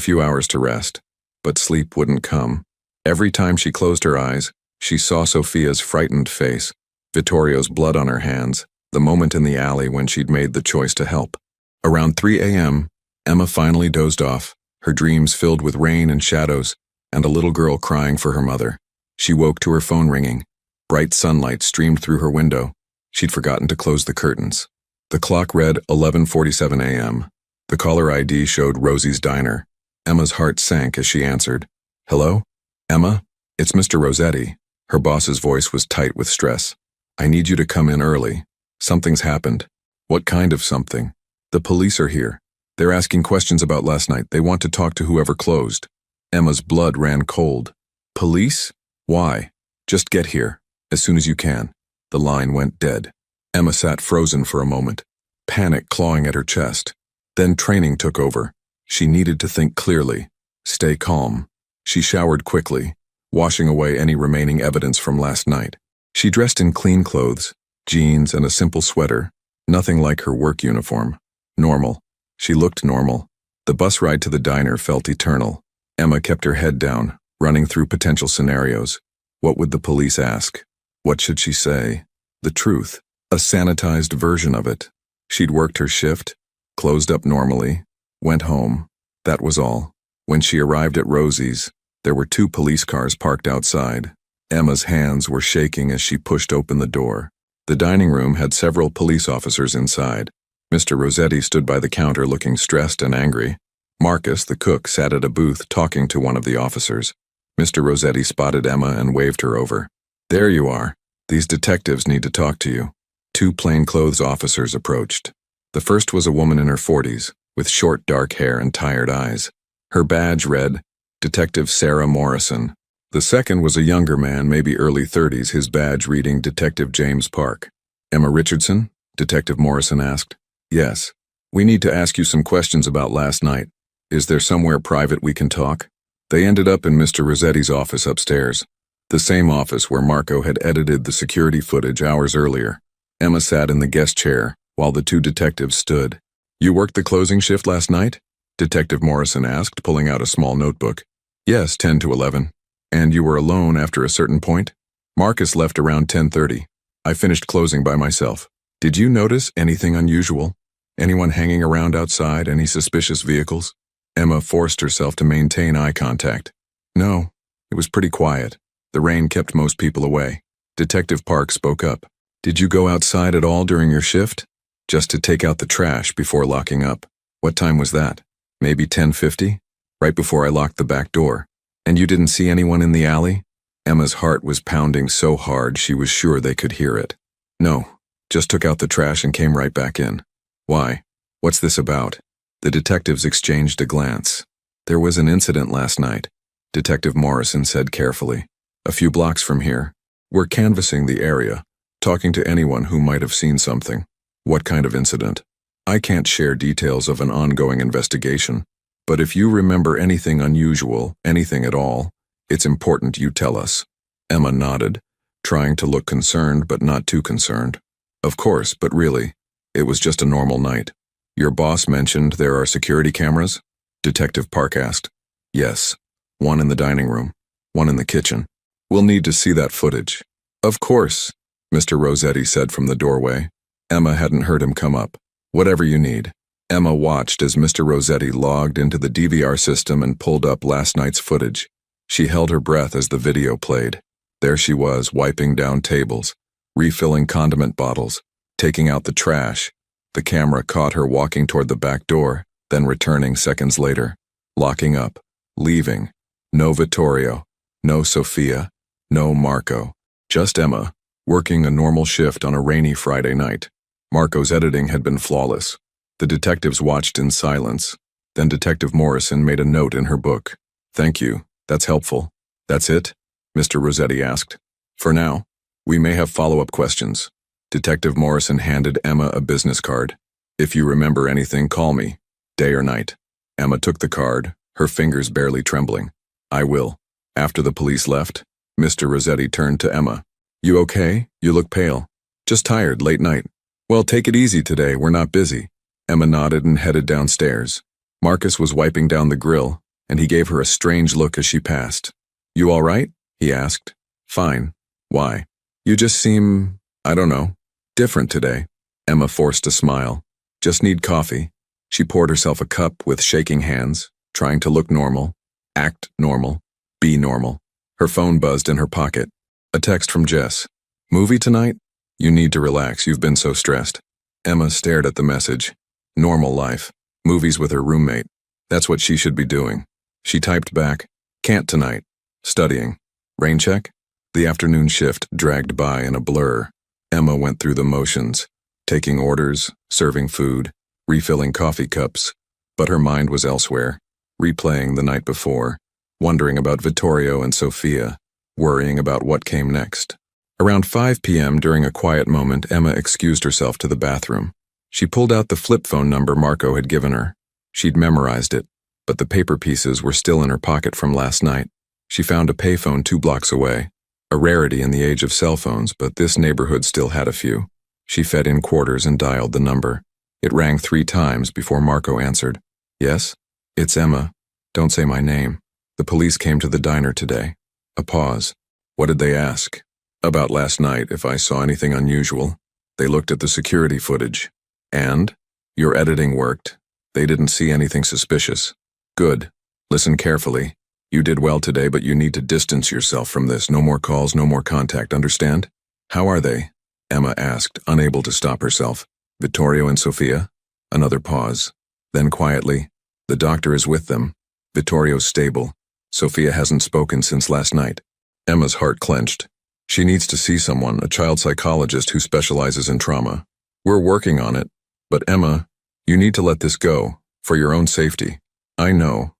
few hours to rest. But sleep wouldn't come. Every time she closed her eyes, she saw Sofia's frightened face, Vittorio's blood on her hands, the moment in the alley when she'd made the choice to help. Around 3 a.m., Emma finally dozed off, her dreams filled with rain and shadows, and a little girl crying for her mother. She woke to her phone ringing. Bright sunlight streamed through her window. She'd forgotten to close the curtains. The clock read 11:47 a.m. The caller ID showed Rosie's Diner. Emma's heart sank as she answered. "Hello? Emma? It's Mr. Rossetti." Her boss's voice was tight with stress. "I need you to come in early. Something's happened." "What kind of something?" "The police are here. They're asking questions about last night. They want to talk to whoever closed." Emma's blood ran cold. "Police? Why?" "Just get here, as soon as you can." The line went dead. Emma sat frozen for a moment, panic clawing at her chest. Then training took over. She needed to think clearly, stay calm. She showered quickly, washing away any remaining evidence from last night. She dressed in clean clothes, jeans and a simple sweater, nothing like her work uniform. Normal. She looked normal. The bus ride to the diner felt eternal. Emma kept her head down, running through potential scenarios. What would the police ask? What should she say? The truth. A sanitized version of it. She'd worked her shift, closed up normally, went home. That was all. When she arrived at Rosie's, there were 2 police cars parked outside. Emma's hands were shaking as she pushed open the door. The dining room had several police officers inside. Mr. Rossetti stood by the counter looking stressed and angry. Marcus, the cook, sat at a booth talking to one of the officers. Mr. Rossetti spotted Emma and waved her over. "There you are. These detectives need to talk to you." 2 plainclothes officers approached. The first was a woman in her 40s, with short dark hair and tired eyes. Her badge read, Detective Sarah Morrison. The second was a younger man, maybe early 30s, his badge reading Detective James Park. "Emma Richardson?" Detective Morrison asked. "Yes. We need to ask you some questions about last night. Is there somewhere private we can talk?" They ended up in Mr. Rossetti's office upstairs, the same office where Marco had edited the security footage hours earlier. Emma sat in the guest chair, while the 2 detectives stood. "You worked the closing shift last night?" Detective Morrison asked, pulling out a small notebook. "Yes, 10 to 11. "And you were alone after a certain point?" "Marcus left around 10:30. I finished closing by myself." "Did you notice anything unusual? Anyone hanging around outside, any suspicious vehicles?" Emma forced herself to maintain eye contact. "No, it was pretty quiet. The rain kept most people away." Detective Park spoke up. "Did you go outside at all during your shift?" "Just to take out the trash before locking up." "What time was that?" "Maybe 10:50, right before I locked the back door." "And you didn't see anyone in the alley?" Emma's heart was pounding so hard she was sure they could hear it. No, just took out the trash and came right back in. Why? What's this about? The detectives exchanged a glance. There was an incident last night, Detective Morrison said carefully. A few blocks from here. We're canvassing the area, talking to anyone who might have seen something. What kind of incident? I can't share details of an ongoing investigation, but if you remember anything unusual, anything at all, it's important you tell us. Emma nodded, trying to look concerned but not too concerned. Of course, but really, it was just a normal night. Your boss mentioned there are security cameras? Detective Park asked. Yes. One in the dining room, one in the kitchen. We'll need to see that footage. Of course, Mr. Rossetti said from the doorway. Emma hadn't heard him come up. Whatever you need. Emma watched as Mr. Rossetti logged into the DVR system and pulled up last night's footage. She held her breath as the video played. There she was, wiping down tables, refilling condiment bottles, taking out the trash. The camera caught her walking toward the back door, then returning seconds later, locking up, leaving. No Vittorio, no Sophia, no Marco, just Emma, working a normal shift on a rainy Friday night. Marco's editing had been flawless. The detectives watched in silence. Then Detective Morrison made a note in her book. Thank you, that's helpful. That's it? Mr. Rossetti asked. For now, we may have follow-up questions. Detective Morrison handed Emma a business card. If you remember anything, call me, day or night. Emma took the card, her fingers barely trembling. I will. After the police left, Mr. Rossetti turned to Emma. You okay? You look pale. Just tired, late night. Well, take it easy today, we're not busy. Emma nodded and headed downstairs. Marcus was wiping down the grill, and he gave her a strange look as she passed. You all right? He asked. Fine. Why? You just seem, I don't know, different today. Emma forced a smile. Just need coffee. She poured herself a cup with shaking hands, trying to look normal, act normal, be normal. Her phone buzzed in her pocket. A text from Jess. Movie tonight? You need to relax, you've been so stressed. Emma stared at the message. Normal life. Movies with her roommate. That's what she should be doing. She typed back. Can't tonight. Studying. Rain check? The afternoon shift dragged by in a blur. Emma went through the motions, taking orders, serving food, refilling coffee cups, but her mind was elsewhere, replaying the night before, wondering about Vittorio and Sophia, worrying about what came next. Around 5 p.m. during a quiet moment, Emma excused herself to the bathroom. She pulled out the flip phone number Marco had given her. She'd memorized it, but the paper pieces were still in her pocket from last night. She found a payphone 2 blocks away, a rarity in the age of cell phones, but this neighborhood still had a few. She fed in quarters and dialed the number. It rang 3 times before Marco answered. Yes? It's Emma. Don't say my name. The police came to the diner today. A pause. What did they ask? About last night, if I saw anything unusual. They looked at the security footage. And? Your editing worked. They didn't see anything suspicious. Good. Listen carefully. You did well today, but you need to distance yourself from this. No more calls, no more contact, understand? How are they? Emma asked, unable to stop herself. Vittorio and Sophia? Another pause. Then quietly, the doctor is with them. Vittorio's stable. Sophia hasn't spoken since last night. Emma's heart clenched. She needs to see someone, a child psychologist who specializes in trauma. We're working on it. But Emma, you need to let this go, for your own safety. I know.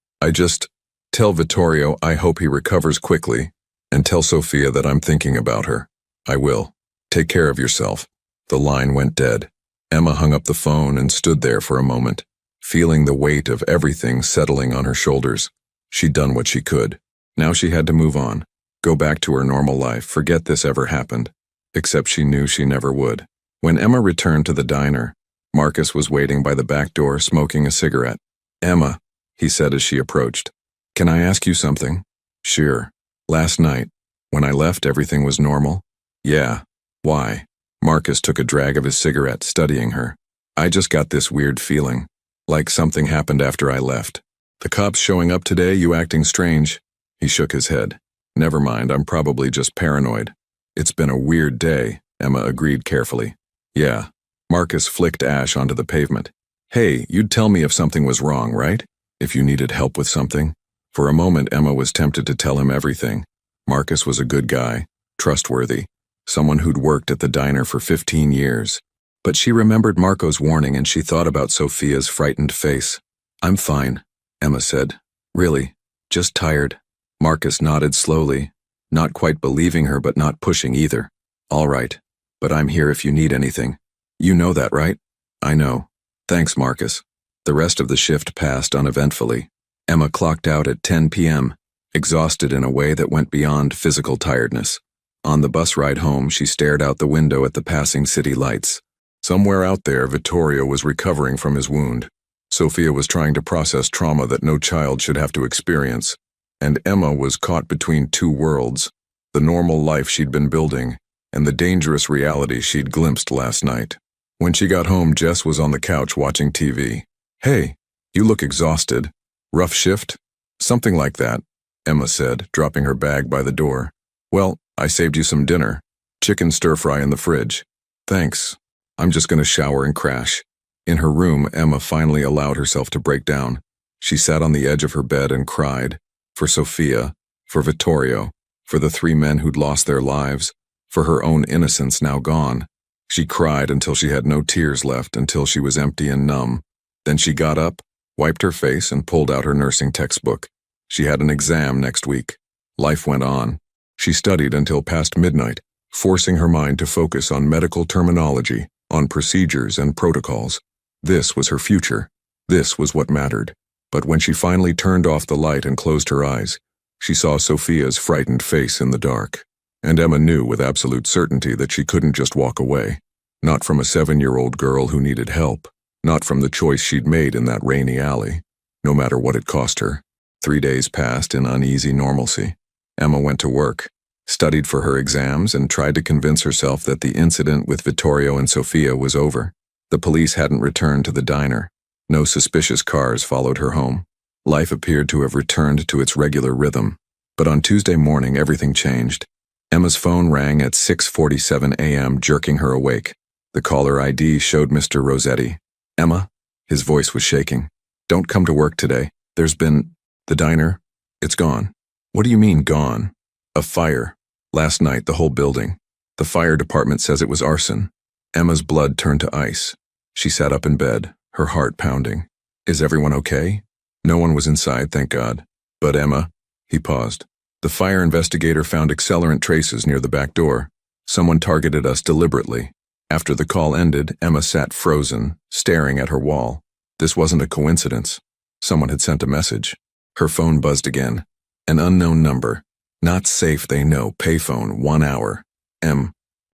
Tell Vittorio I hope he recovers quickly, and tell Sophia that I'm thinking about her. I will. Take care of yourself. The line went dead. Emma hung up the phone and stood there for a moment, feeling the weight of everything settling on her shoulders. She'd done what she could. Now she had to move on, go back to her normal life, forget this ever happened. Except she knew she never would. When Emma returned to the diner, Marcus was waiting by the back door smoking a cigarette. Emma, he said as she approached. Can I ask you something? Sure. Last night, when I left, everything was normal? Yeah. Why? Marcus took a drag of his cigarette, studying her. I just got this weird feeling, like something happened after I left. The cops showing up today, you acting strange. He shook his head. Never mind, I'm probably just paranoid. It's been a weird day, Emma agreed carefully. Yeah. Marcus flicked ash onto the pavement. Hey, you'd tell me if something was wrong, right? If you needed help with something? For a moment, Emma was tempted to tell him everything. Marcus was a good guy, trustworthy. someone who'd worked at the diner for 15 years. But she remembered Marco's warning and she thought about Sophia's frightened face. "I'm fine," Emma said. "Really, just tired." Marcus nodded slowly, not quite believing her but not pushing either. "All right, but I'm here if you need anything. You know that, right?" "I know. Thanks, Marcus." The rest of the shift passed uneventfully. Emma clocked out at 10 p.m., exhausted in a way that went beyond physical tiredness. On the bus ride home, she stared out the window at the passing city lights. Somewhere out there, Vittorio was recovering from his wound. Sophia was trying to process trauma that no child should have to experience. And Emma was caught between two worlds, the normal life she'd been building and the dangerous reality she'd glimpsed last night. When she got home, Jess was on the couch watching TV. "Hey, you look exhausted. Rough shift?" "Something like that," Emma said, dropping her bag by the door. "Well, I saved you some dinner. Chicken stir-fry in the fridge." "Thanks. I'm just going to shower and crash." In her room, Emma finally allowed herself to break down. She sat on the edge of her bed and cried. For Sophia, for Vittorio, for the three men who'd lost their lives, for her own innocence now gone. She cried until she had no tears left, until she was empty and numb. Then she got up, wiped her face, and pulled out her nursing textbook. She had an exam next week. Life went on. She studied until past midnight, forcing her mind to focus on medical terminology, on procedures and protocols. This was her future. This was what mattered. But when she finally turned off the light and closed her eyes, she saw Sophia's frightened face in the dark. And Emma knew with absolute certainty that she couldn't just walk away. Not from a 7-year-old girl who needed help. Not from the choice she'd made in that rainy alley. No matter what it cost her. 3 days passed in uneasy normalcy. Emma went to work, studied for her exams, and tried to convince herself that the incident with Vittorio and Sophia was over. The police hadn't returned to the diner. No suspicious cars followed her home. Life appeared to have returned to its regular rhythm. But on Tuesday morning, everything changed. Emma's phone rang at 6:47 a.m., jerking her awake. The caller ID showed Mr. Rossetti. "Emma?" His voice was shaking. "Don't come to work today. There's been... the diner. It's gone." "What do you mean, gone?" "A fire. Last night, the whole building. The fire department says it was arson." Emma's blood turned to ice. She sat up in bed, her heart pounding. "Is everyone okay?" No one was inside, thank God. "But Emma..." He paused. "The fire investigator found accelerant traces near the back door. Someone targeted us deliberately." After the call ended, Emma sat frozen, staring at her wall. This wasn't a coincidence. Someone had sent a message. Her phone buzzed again. An unknown number. "Not safe, they know. Payphone, 1 hour.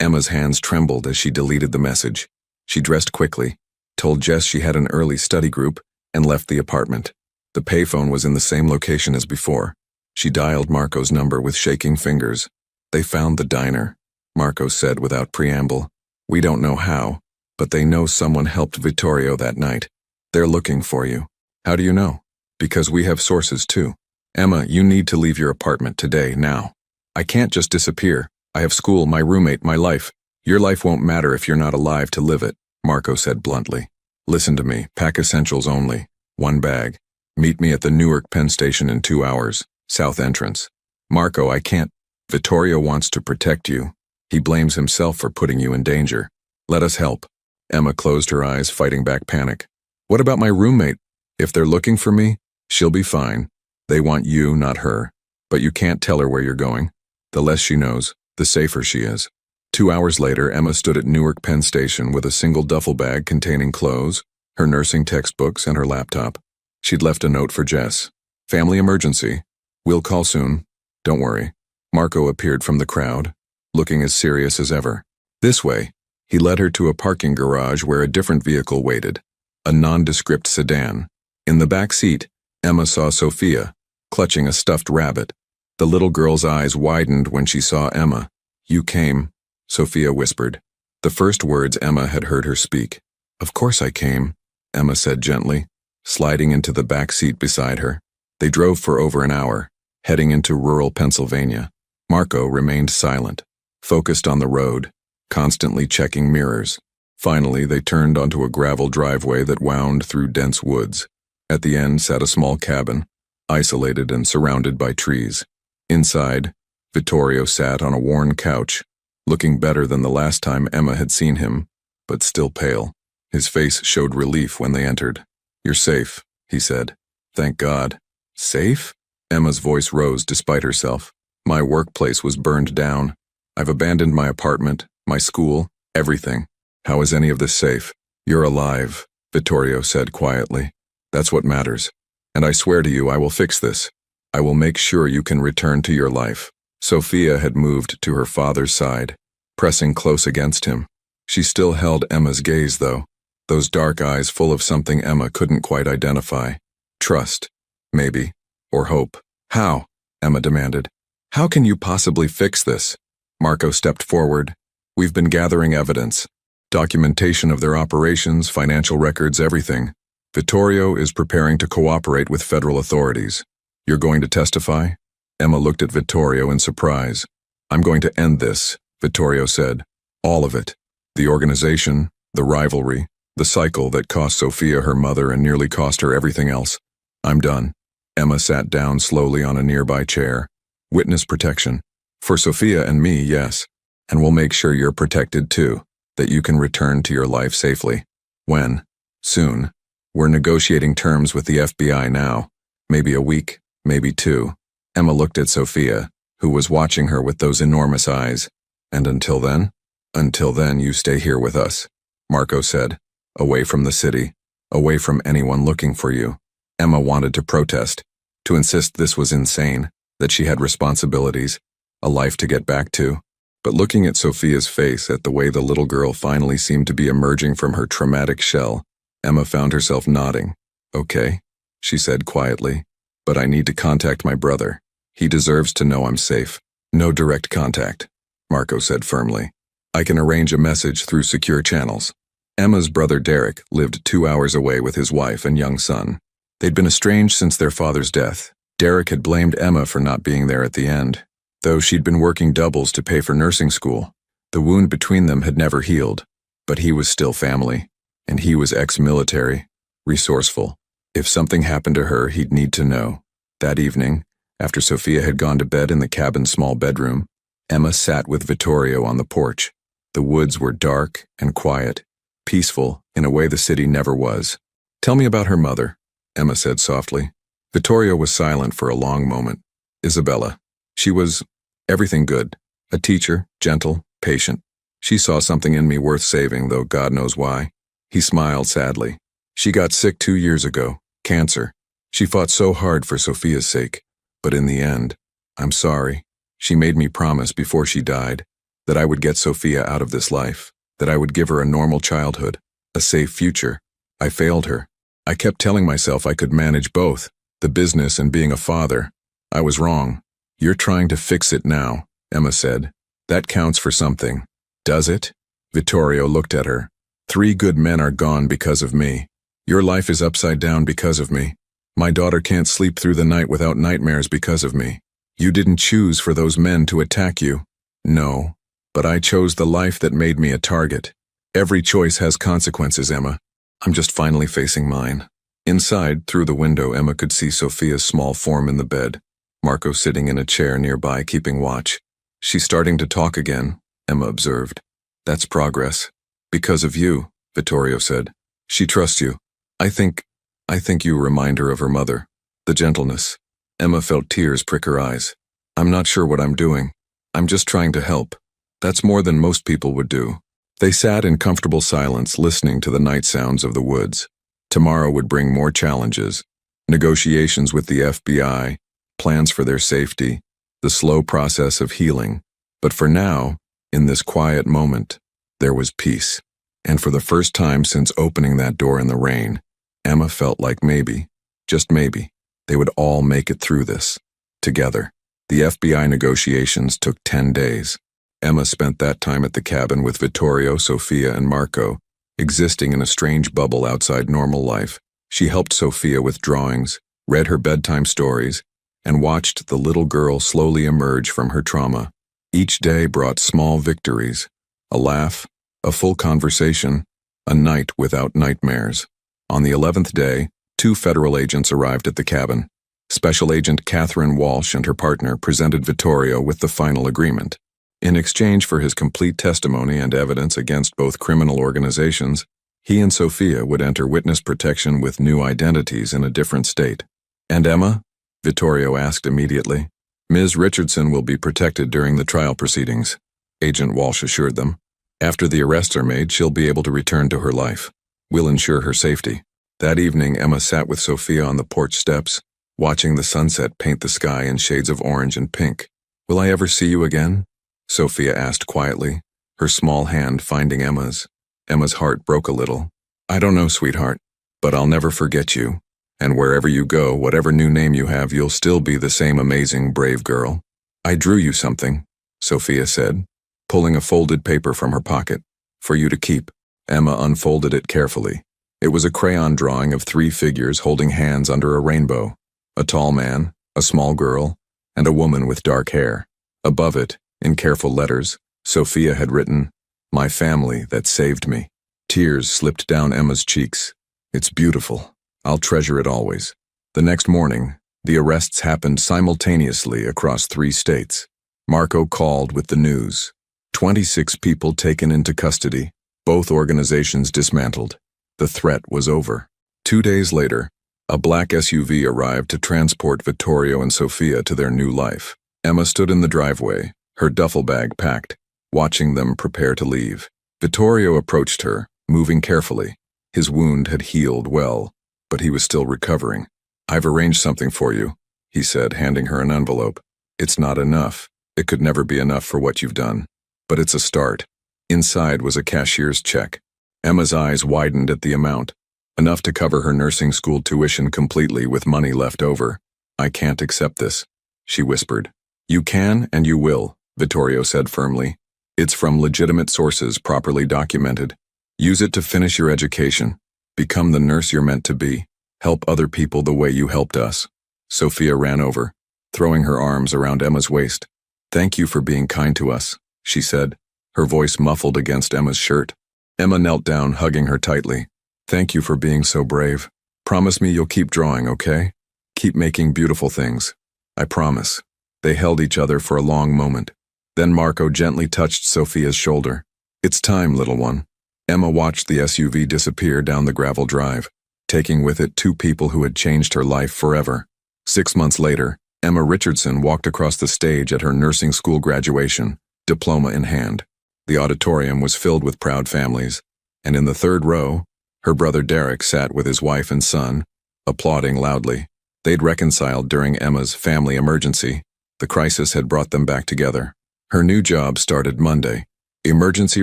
Emma's hands trembled as she deleted the message. She dressed quickly, told Jess she had an early study group, and left the apartment. The payphone was in the same location as before. She dialed Marco's number with shaking fingers. "They found the diner," Marco said without preamble. "We don't know how, but they know someone helped Vittorio that night. They're looking for you." "How do you know?" "Because we have sources too." "Emma, you need to leave your apartment today, now." "I can't just disappear. I have school, my roommate, my life." "Your life won't matter if you're not alive to live it," Marco said bluntly. "Listen to me, pack essentials only. 1 bag. Meet me at the Newark Penn Station in 2 hours, south entrance." "Marco, I can't." "Vittorio wants to protect you. He blames himself for putting you in danger. Let us help." Emma closed her eyes, fighting back panic. "What about my roommate? If they're looking for me, she'll be fine. They want you, not her. But you can't tell her where you're going. The less she knows, the safer she is." 2 hours later, Emma stood at Newark Penn Station with a single duffel bag containing clothes, her nursing textbooks, and her laptop. She'd left a note for Jess. "Family emergency. We'll call soon. Don't worry." Marco appeared from the crowd, looking as serious as ever. "This way." He led her to a parking garage where a different vehicle waited, a nondescript sedan. In the back seat, Emma saw Sophia, clutching a stuffed rabbit. The little girl's eyes widened when she saw Emma. "You came," Sophia whispered, the first words Emma had heard her speak. "Of course I came," Emma said gently, sliding into the back seat beside her. They drove for over an hour, heading into rural Pennsylvania. Marco remained silent, focused on the road, constantly checking mirrors. Finally, they turned onto a gravel driveway that wound through dense woods. At the end sat a small cabin, isolated and surrounded by trees. Inside, Vittorio sat on a worn couch, looking better than the last time Emma had seen him, but still pale. His face showed relief when they entered. "You're safe," he said. "Thank God." "Safe?" Emma's voice rose despite herself. "My workplace was burned down. I've abandoned my apartment, my school, everything. How is any of this safe?" "You're alive," Vittorio said quietly. "That's what matters. And I swear to you I will fix this. I will make sure you can return to your life." Sophia had moved to her father's side, pressing close against him. She still held Emma's gaze, though, those dark eyes full of something Emma couldn't quite identify. Trust, maybe, or hope. "How?" Emma demanded. "How can you possibly fix this?" Marco stepped forward. "We've been gathering evidence. Documentation of their operations, financial records, everything. Vittorio is preparing to cooperate with federal authorities. You're going to testify?" Emma looked at Vittorio in surprise. "I'm going to end this," Vittorio said. "All of it. The organization, the rivalry, the cycle that cost Sophia her mother and nearly cost her everything else. I'm done." Emma sat down slowly on a nearby chair. "Witness protection. For Sophia and me, yes. And we'll make sure you're protected too, that you can return to your life safely." "When?" "Soon. We're negotiating terms with the FBI now. Maybe a week, maybe 2. Emma looked at Sophia, who was watching her with those enormous eyes. "And until then?" "Until then, you stay here with us," Marco said. "Away from the city, away from anyone looking for you." Emma wanted to protest, to insist this was insane, that she had responsibilities, a life to get back to. But looking at Sophia's face, at the way the little girl finally seemed to be emerging from her traumatic shell, Emma found herself nodding. "Okay," she said quietly, "but I need to contact my brother. He deserves to know I'm safe." "No direct contact," Marco said firmly. "I can arrange a message through secure channels." Emma's brother Derek lived 2 hours away with his wife and young son. They'd been estranged since their father's death. Derek had blamed Emma for not being there at the end, though she'd been working doubles to pay for nursing school. The wound between them had never healed, but he was still family, and he was ex-military, resourceful. If something happened to her, he'd need to know. That evening, after Sophia had gone to bed in the cabin's small bedroom, Emma sat with Vittorio on the porch. The woods were dark and quiet, peaceful in a way the city never was. "Tell me about her mother," Emma said softly. Vittorio was silent for a long moment. "Isabella. She was everything good. A teacher, gentle, patient. She saw something in me worth saving, though God knows why." He smiled sadly. "She got sick 2 years ago, cancer. She fought so hard for Sophia's sake, but in the end, I'm sorry. She made me promise before she died that I would get Sophia out of this life, that I would give her a normal childhood, a safe future. I failed her. I kept telling myself I could manage both, the business and being a father. I was wrong. You're trying to fix it now," Emma said. "That counts for something." "Does it?" Vittorio looked at her. 3 good men are gone because of me. Your life is upside down because of me. My daughter can't sleep through the night without nightmares because of me. You didn't choose for those men to attack you." "No, but I chose the life that made me a target. Every choice has consequences, Emma. I'm just finally facing mine." Inside, through the window, Emma could see Sophia's small form in the bed, Marco sitting in a chair nearby keeping watch. "She's starting to talk again," Emma observed. "That's progress." "Because of you," Vittorio said. "She trusts you. I think you remind her of her mother. The gentleness." Emma felt tears prick her eyes. "I'm not sure what I'm doing. I'm just trying to help. That's more than most people would do." They sat in comfortable silence, listening to the night sounds of the woods. Tomorrow would bring more challenges. Negotiations with the FBI, plans for their safety, the slow process of healing. But for now, in this quiet moment, there was peace. And for the first time since opening that door in the rain, Emma felt like maybe, just maybe, they would all make it through this, together. The FBI negotiations took 10 days. Emma spent that time at the cabin with Vittorio, Sophia, and Marco, existing in a strange bubble outside normal life. She helped Sophia with drawings, read her bedtime stories, and watched the little girl slowly emerge from her trauma. Each day brought small victories, a laugh, a full conversation, a night without nightmares. On the 11th day, 2 federal agents arrived at the cabin. Special Agent Catherine Walsh and her partner presented Vittorio with the final agreement. In exchange for his complete testimony and evidence against both criminal organizations, he and Sophia would enter witness protection with new identities in a different state. And Emma? Vittorio asked immediately. Ms. Richardson will be protected during the trial proceedings, Agent Walsh assured them. After the arrests are made, she'll be able to return to her life. We'll ensure her safety. That evening, Emma sat with Sophia on the porch steps, watching the sunset paint the sky in shades of orange and pink. Will I ever see you again? Sophia asked quietly, her small hand finding Emma's. Emma's heart broke a little. I don't know, sweetheart, but I'll never forget you. And wherever you go, whatever new name you have, you'll still be the same amazing, brave girl. I drew you something, Sophia said, pulling a folded paper from her pocket. For you to keep. Emma unfolded it carefully. It was a crayon drawing of 3 figures holding hands under a rainbow. A tall man, a small girl, and a woman with dark hair. Above it, in careful letters, Sophia had written, My family that saved me. Tears slipped down Emma's cheeks. It's beautiful. I'll treasure it always. The next morning, the arrests happened simultaneously across 3 states. Marco called with the news. 26 people taken into custody, both organizations dismantled. The threat was over. 2 days later, a black SUV arrived to transport Vittorio and Sophia to their new life. Emma stood in the driveway, her duffel bag packed, watching them prepare to leave. Vittorio approached her, moving carefully. His wound had healed well, but he was still recovering. I've arranged something for you, he said, handing her an envelope. It's not enough. It could never be enough for what you've done. But it's a start. Inside was a cashier's check. Emma's eyes widened at the amount, enough to cover her nursing school tuition completely with money left over. I can't accept this, she whispered. You can and you will, Vittorio said firmly. It's from legitimate sources, properly documented. Use it to finish your education. Become the nurse you're meant to be. Help other people the way you helped us. Sophia ran over, throwing her arms around Emma's waist. Thank you for being kind to us, she said, her voice muffled against Emma's shirt. Emma knelt down, hugging her tightly. Thank you for being so brave. Promise me you'll keep drawing, okay? Keep making beautiful things. I promise. They held each other for a long moment. Then Marco gently touched Sophia's shoulder. It's time, little one. Emma watched the SUV disappear down the gravel drive, taking with it 2 people who had changed her life forever. 6 months later, Emma Richardson walked across the stage at her nursing school graduation, diploma in hand. The auditorium was filled with proud families, and in the 3rd row, her brother Derek sat with his wife and son, applauding loudly. They'd reconciled during Emma's family emergency. The crisis had brought them back together. Her new job started Monday, emergency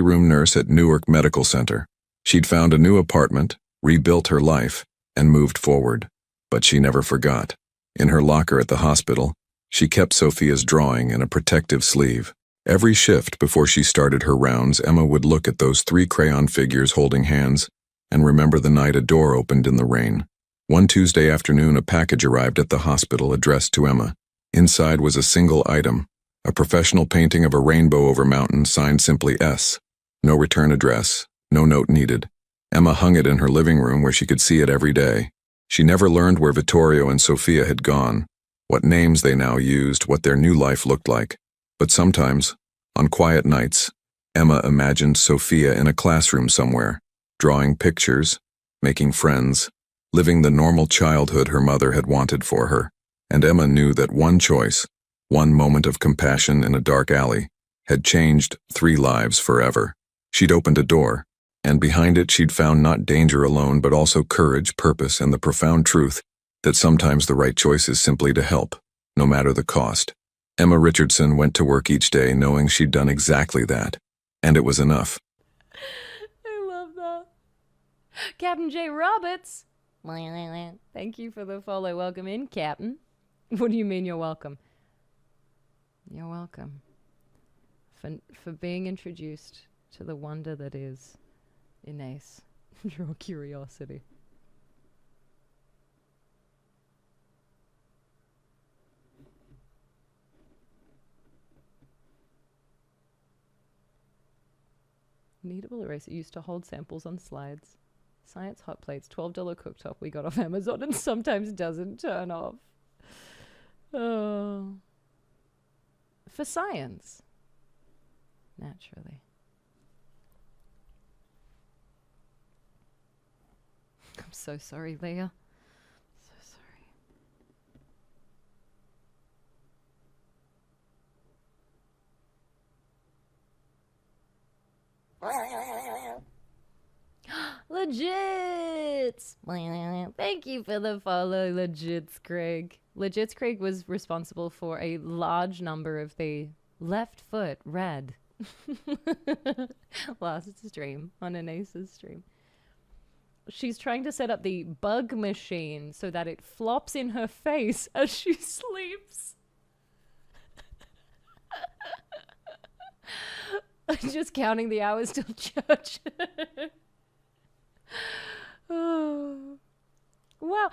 room nurse at Newark Medical Center. She'd found a new apartment, rebuilt her life, and moved forward. But she never forgot. In her locker at the hospital, she kept Sophia's drawing in a protective sleeve. Every shift before she started her rounds, Emma would look at those 3 crayon figures holding hands and remember the night a door opened in the rain. One Tuesday afternoon, a package arrived at the hospital addressed to Emma. Inside was a single item, a professional painting of a rainbow over mountains signed simply S. No return address, no note needed. Emma hung it in her living room where she could see it every day. She never learned where Vittorio and Sophia had gone, what names they now used, what their new life looked like. But sometimes, on quiet nights, Emma imagined Sophia in a classroom somewhere, drawing pictures, making friends, living the normal childhood her mother had wanted for her. And Emma knew that one choice, one moment of compassion in a dark alley, had changed 3 lives forever. She'd opened a door, and behind it she'd found not danger alone but also courage, purpose, and the profound truth that sometimes the right choice is simply to help, no matter the cost. Emma Richardson went to work each day knowing she'd done exactly that, and it was enough. I love that. Captain J. Roberts. Thank you for the follow. Welcome in, Captain. What do you mean you're welcome? You're welcome. For being introduced to the wonder that is Inés. Your curiosity. Kneadable eraser used to hold samples on slides. Science hot plates, $12 cooktop we got off Amazon and sometimes doesn't turn off. Oh. For science. naturally. I'm so sorry, Leah. So sorry. Legit! Thank you for the follow, Legits Craig. Legits Craig was responsible for a large number of the left foot red last stream, on Anasa's stream. She's trying to set up the bug machine so that it flops in her face as she sleeps. Just counting the hours till church. Oh. Wow.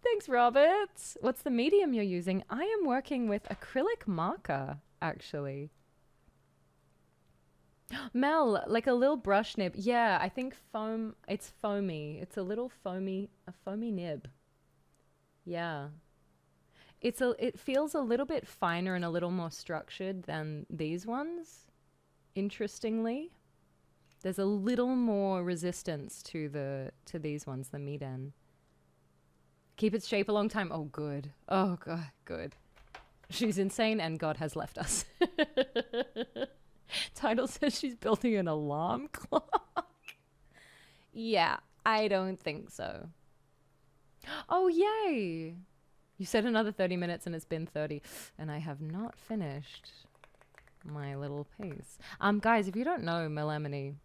Thanks, Robert. What's the medium you're using? I am working with acrylic marker, actually. Mel, like a little brush nib. Yeah, I think foam. It's foamy. It's a little foamy, a foamy nib. Yeah. It feels a little bit finer and a little more structured than these ones. Interestingly, there's a little more resistance to these ones, the Miden. Keep its shape a long time. Oh, good. Oh, God, good. She's insane and God has left us. Title says she's building an alarm clock. Yeah, I don't think so. Oh, yay. You said another 30 minutes and it's been 30. And I have not finished my little piece. Guys, if you don't know Melemony,